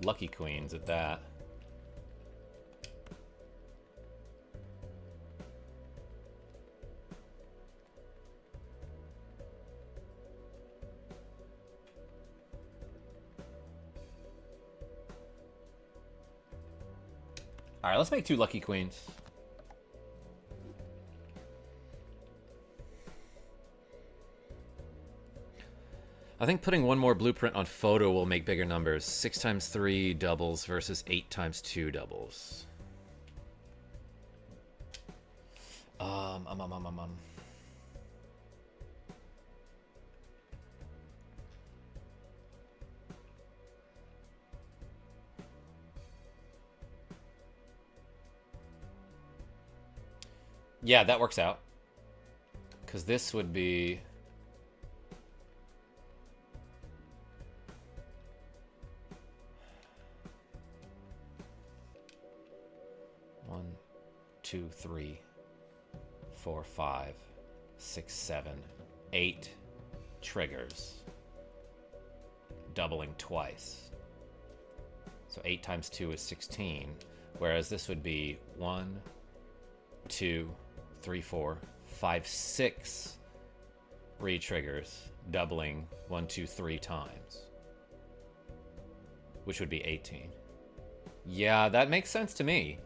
A: Lucky queens at that. All right, let's make 2 lucky queens. I think putting 1 more blueprint on photo will make bigger numbers. 6 times 3 doubles versus 8 times 2 doubles. Yeah, that works out. Because this would be... One, 2, 3, 4, 5, 6, 7, 8 triggers. Doubling twice. So 8 times 2 is 16. Whereas this would be 1, 2, 3, 4, 5, 6 re-triggers, doubling 1, 2, 3 times. Which would be 18. Yeah, that makes sense to me.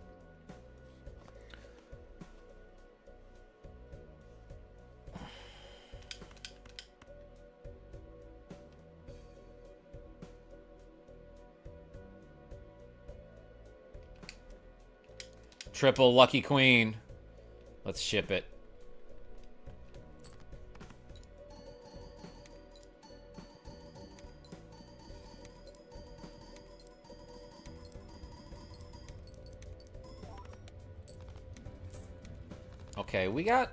A: Triple Lucky Queen. Let's ship it. Okay, we got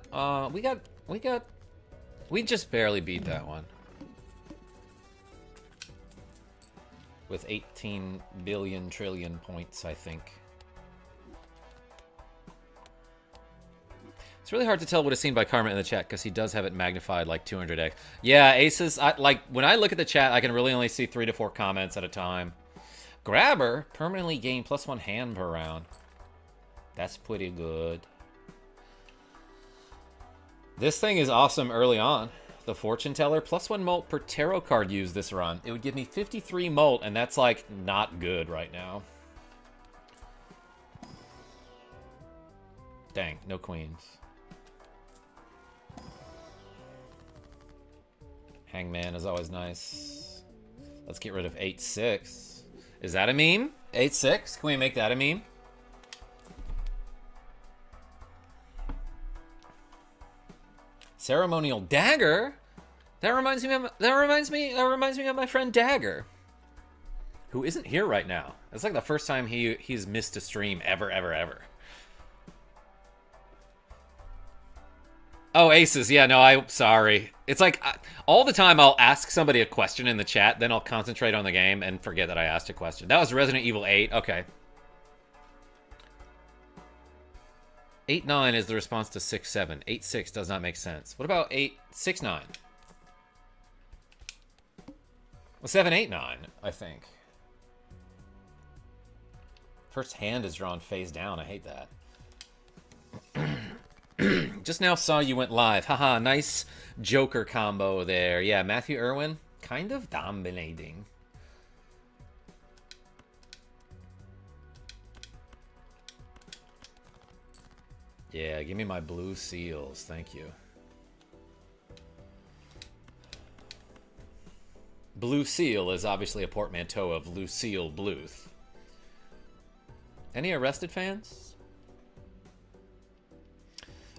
A: We just barely beat that one. With 18 billion trillion points, I think. It's really hard to tell what is seen by Karma in the chat because he does have it magnified like 200x. Yeah, Aces, like when I look at the chat, I can really only see 3 to 4 comments at a time. Grabber, permanently gain +1 hand per round. That's pretty good. This thing is awesome early on. The Fortune Teller, +1 molt per tarot card used this run. It would give me 53 molt, and that's like not good right now. Dang, no queens. Hangman is always nice. Let's get rid of 8-6. Is that a meme? 8-6? Can we make that a meme? Ceremonial Dagger? That reminds me of my friend Dagger, who isn't here right now. It's like the first time he's missed a stream ever. Oh, Aces. Yeah, no, I'm sorry. It's like all the time I'll ask somebody a question in the chat, then I'll concentrate on the game and forget that I asked a question. That was Resident Evil 8. Okay. 8-9 is the response to 6-7. 8-6 does not make sense. What about 8-6-9? Well, 7-8-9, I think. First hand is drawn face down. I hate that. Just now saw you went live. Haha, nice Joker combo there. Yeah, Matthew Irwin, kind of dominating. Yeah, give me my blue seals. Thank you. Blue Seal is obviously a portmanteau of Lucille Bluth. Any Arrested fans?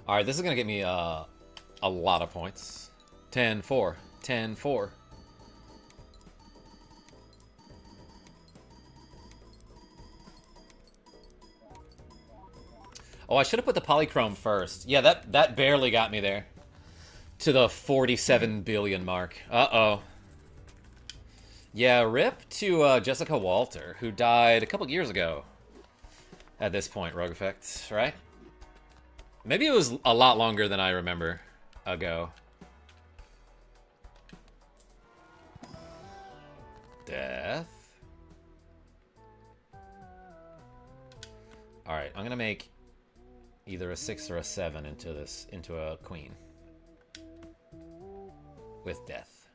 A: Alright, this is going to get me a lot of points. 10-4. 10-4. Oh, I should have put the polychrome first. Yeah, that barely got me there. To the 47 billion mark. Uh-oh. Yeah, rip to Jessica Walter, who died a couple years ago. At this point, Rogue Effect, right? Maybe it was a lot longer than I remember ago. Death. Alright, I'm gonna make either a 6 or a 7 into a queen. With death.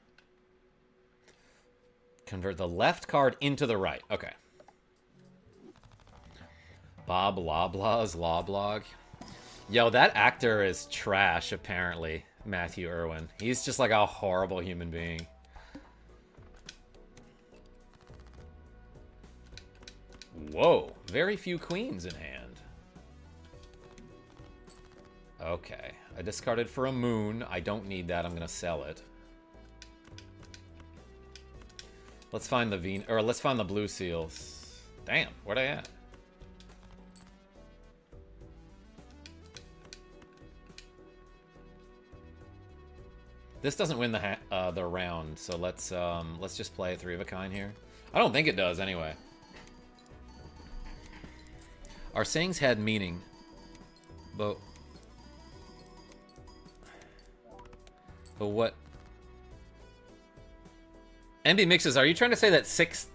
A: Convert the left card into the right. Okay. Bob Loblaw's Loblog. Yo, that actor is trash, apparently. Matthew Irwin. He's just like a horrible human being. Whoa. Very few queens in hand. Okay. I discarded for a moon. I don't need that. I'm going to sell it. Let's find the let's find the blue seals. Damn, where'd I at? This doesn't win the round, so let's just play a 3 of a kind here. I don't think it does anyway. Our sayings had meaning, but what? MB Mixes, are you trying to say that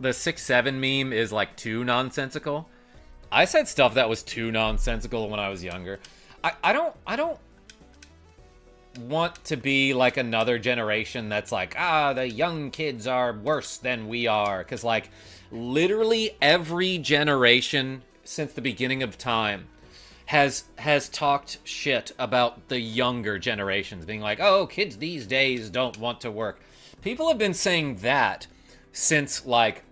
A: the 6-7 meme is like too nonsensical? I said stuff that was too nonsensical when I was younger. I don't want to be like another generation that's like, the young kids are worse than we are. Because like literally every generation since the beginning of time has talked shit about the younger generations, being like, oh, kids these days don't want to work. People have been saying that since, like,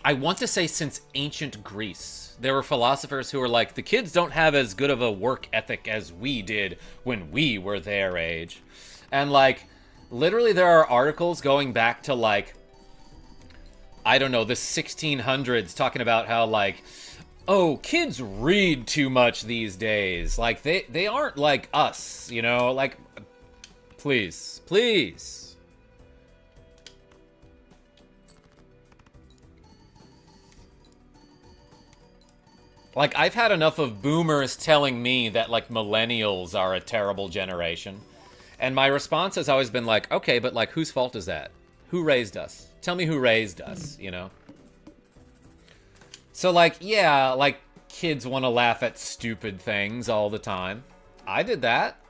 A: I want to say since ancient Greece. There were philosophers who were like, the kids don't have as good of a work ethic as we did when we were their age. And, like, literally there are articles going back to, like, I don't know, the 1600s talking about how, like, Oh, kids read too much these days. Like, they aren't like us, you know? Like, please. Please. Like, I've had enough of boomers telling me that, like, millennials are a terrible generation. And my response has always been like, okay, but, like, whose fault is that? Who raised us? Tell me who raised us, you know? So, like, yeah, like, kids want to laugh at stupid things all the time. I did that.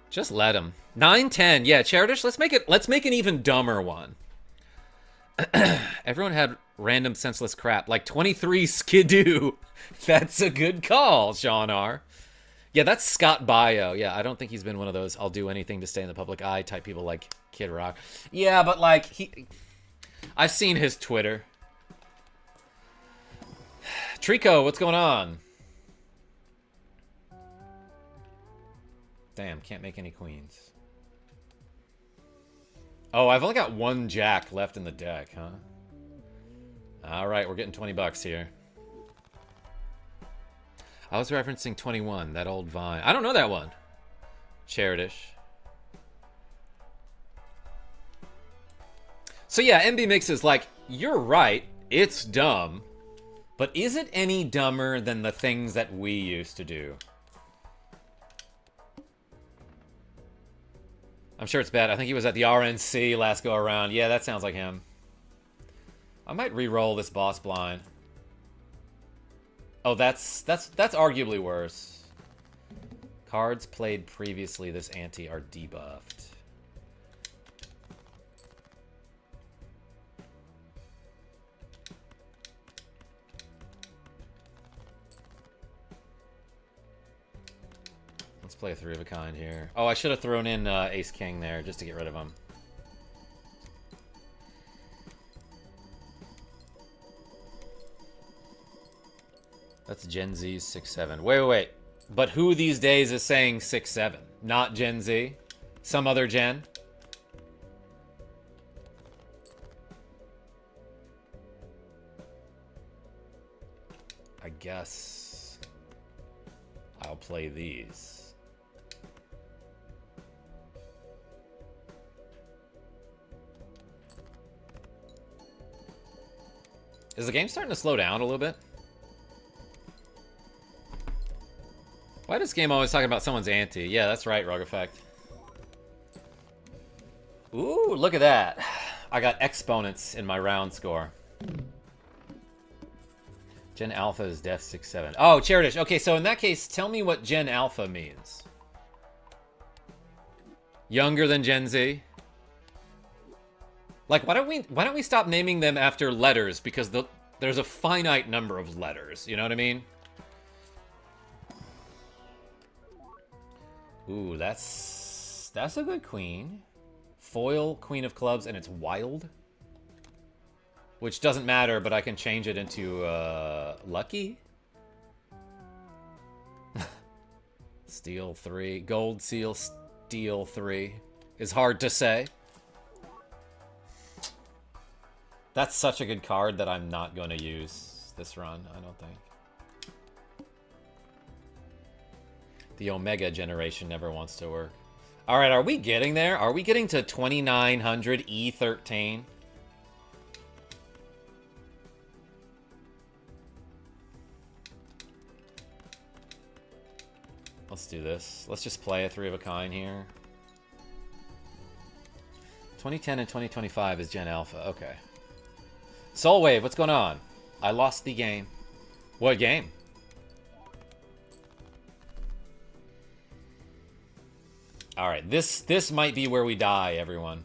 A: Just let them. 9, 10. Yeah, Cheridish, let's make an even dumber one. Everyone had random senseless crap. Like 23 Skidoo. That's a good call, Sean R. Yeah, that's Scott Bio. Yeah, I don't think he's been one of those I'll do anything to stay in the public eye type people like Kid Rock. Yeah, but like I've seen his Twitter. Trico, what's going on? Damn, can't make any queens. Oh, I've only got one jack left in the deck, huh? Alright, we're getting 20 bucks here. I was referencing 21, that old Vine. I don't know that one. Cheridish. So yeah, MB Mix is like, you're right, it's dumb. But is it any dumber than the things that we used to do? I'm sure it's bad. I think he was at the RNC last go around. Yeah, that sounds like him. I might re-roll this boss blind. Oh, that's arguably worse. Cards played previously this ante are debuffed. Let's play a 3 of a kind here. Oh, I should have thrown in Ace King there just to get rid of him. That's Gen Z's 6-7. Wait. But who these days is saying 6-7? Not Gen Z? Some other gen? I guess I'll play these. Is the game starting to slow down a little bit? Why does this game always talking about someone's ante? Yeah, that's right, Rug Effect. Ooh, look at that. I got exponents in my round score. Gen Alpha is Def 6-7. Oh, Cheridish. Okay, so in that case, tell me what Gen Alpha means. Younger than Gen Z? Like, why don't we stop naming them after letters? Because there's a finite number of letters. You know what I mean? Ooh, that's a good queen. Foil Queen of Clubs, and it's wild. Which doesn't matter, but I can change it into lucky. Steel 3. Gold seal, steel 3. Is hard to say. That's such a good card that I'm not going to use this run, I don't think. The Omega generation never wants to work. Alright, are we getting there? Are we getting to 2900 E13? Let's do this. Let's just play a 3 of a kind here. 2010 and 2025 is Gen Alpha. Okay. Soul Wave, what's going on? I lost the game. What game? Alright, this might be where we die, everyone.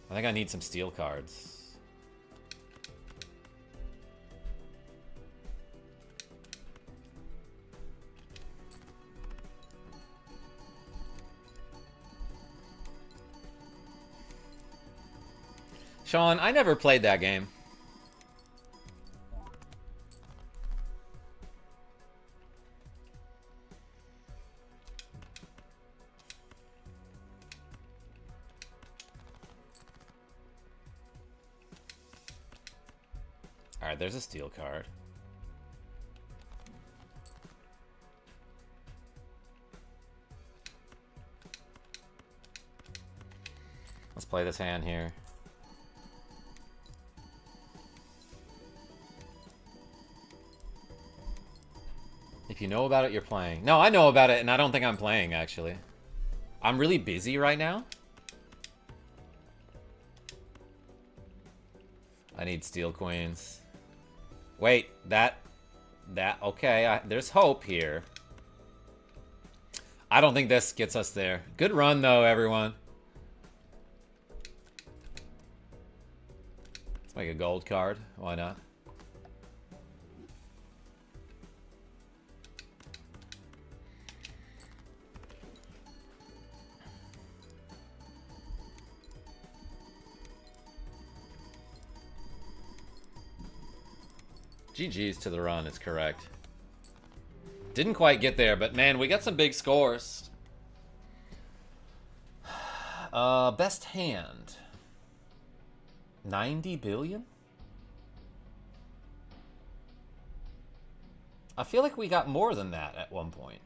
A: I think I need some steel cards. Sean, I never played that game. Alright, there's a steel card. Let's play this hand here. If you know about it, you're playing. No, I know about it, and I don't think I'm playing, actually. I'm really busy right now. I need steel queens. Wait, okay, there's hope here. I don't think this gets us there. Good run, though, everyone. Let's make a gold card. Why not? GG's to the run, it's correct. Didn't quite get there, but man, we got some big scores. Best hand. 90 billion? I feel like we got more than that at one point.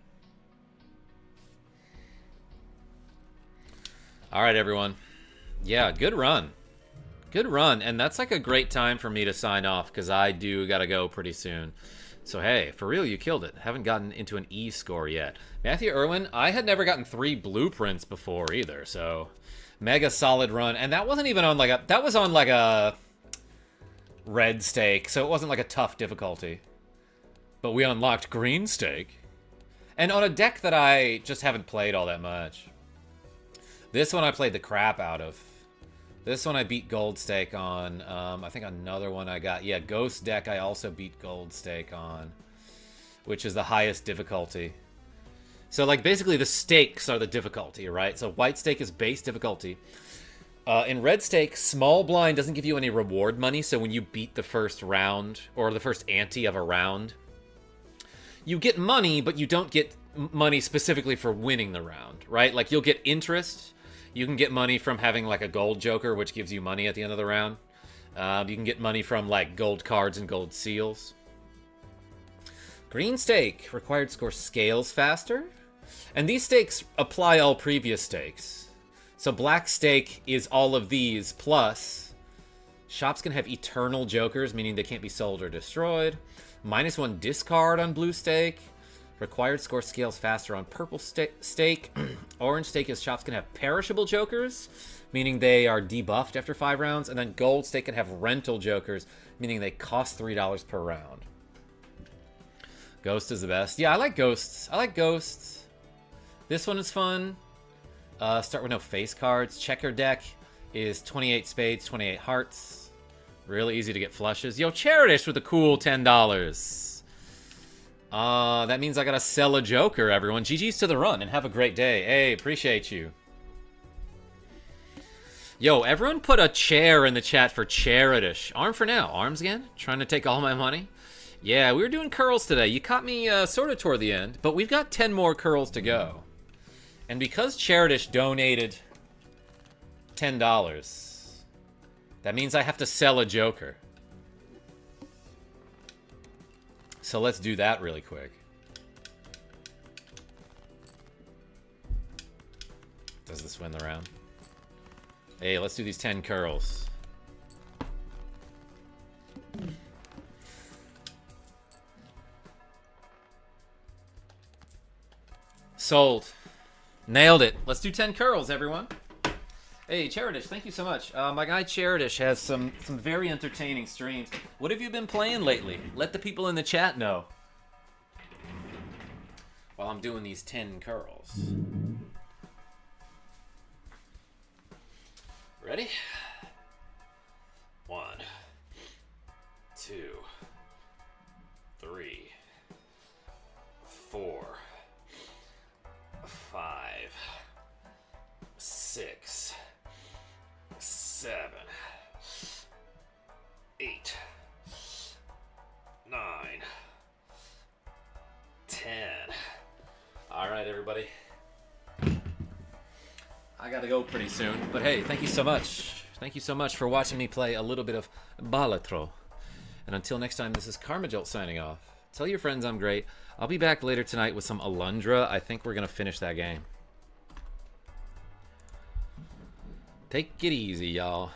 A: Alright, everyone. Yeah, good run. Good run, and that's like a great time for me to sign off because I do gotta go pretty soon. So hey, for real, you killed it. Haven't gotten into an E score yet. Matthew Irwin, I had never gotten 3 blueprints before either, so mega solid run. And that wasn't even on like a, that was on like a red stake, so it wasn't like a tough difficulty. But we unlocked green stake. And on a deck that I just haven't played all that much. This one I played the crap out of. This one I beat Gold Stake on. I think another one I got. Yeah, Ghost deck I also beat Gold Stake on. Which is the highest difficulty. So, like, basically the stakes are the difficulty, right? So White Stake is base difficulty. In Red Stake, Small Blind doesn't give you any reward money. So when you beat the first round, or the first ante of a round, you get money, but you don't get money specifically for winning the round, right? Like, you'll get interest. You can get money from having, like, a gold joker, which gives you money at the end of the round. You can get money from, like, gold cards and gold seals. Green stake. Required score scales faster. And these stakes apply all previous stakes. So black stake is all of these, plus shops can have eternal jokers, meaning they can't be sold or destroyed. -1 discard on blue stake. Required score scales faster on purple stake. Orange stake is shops can have perishable jokers, meaning they are debuffed after 5 rounds. And then gold stake can have rental jokers, meaning they cost $3 per round. Ghost is the best. Yeah, I like ghosts. I like ghosts. This one is fun. Start with no face cards. Checker deck is 28 spades, 28 hearts. Really easy to get flushes. Yo, Cherish with a cool $10. That means I gotta sell a joker, everyone. GG's to the run, and have a great day. Hey, appreciate you. Yo, everyone put a chair in the chat for Cherish. Arm for now. Arms again? Trying to take all my money? Yeah, we were doing curls today. You caught me sort of toward the end, but we've got 10 more curls to go. And because Cherish donated $10, that means I have to sell a joker. So let's do that really quick. Does this win the round? Hey, let's do these 10 curls. Sold. Nailed it. Let's do 10 curls, everyone. Hey, Cherish, thank you so much. My guy Cherish has some very entertaining streams. What have you been playing lately? Let the people in the chat know. While I'm doing these 10 curls. Ready? 1, 2, 3, 4, 5, 6, 7, 8, 9, 10. All right, everybody. I gotta go pretty soon, but hey, thank you so much. Thank you so much for watching me play a little bit of Balatro. And until next time, this is KarmaJolt signing off. Tell your friends I'm great. I'll be back later tonight with some Alundra. I think we're going to finish that game. Take it easy, y'all.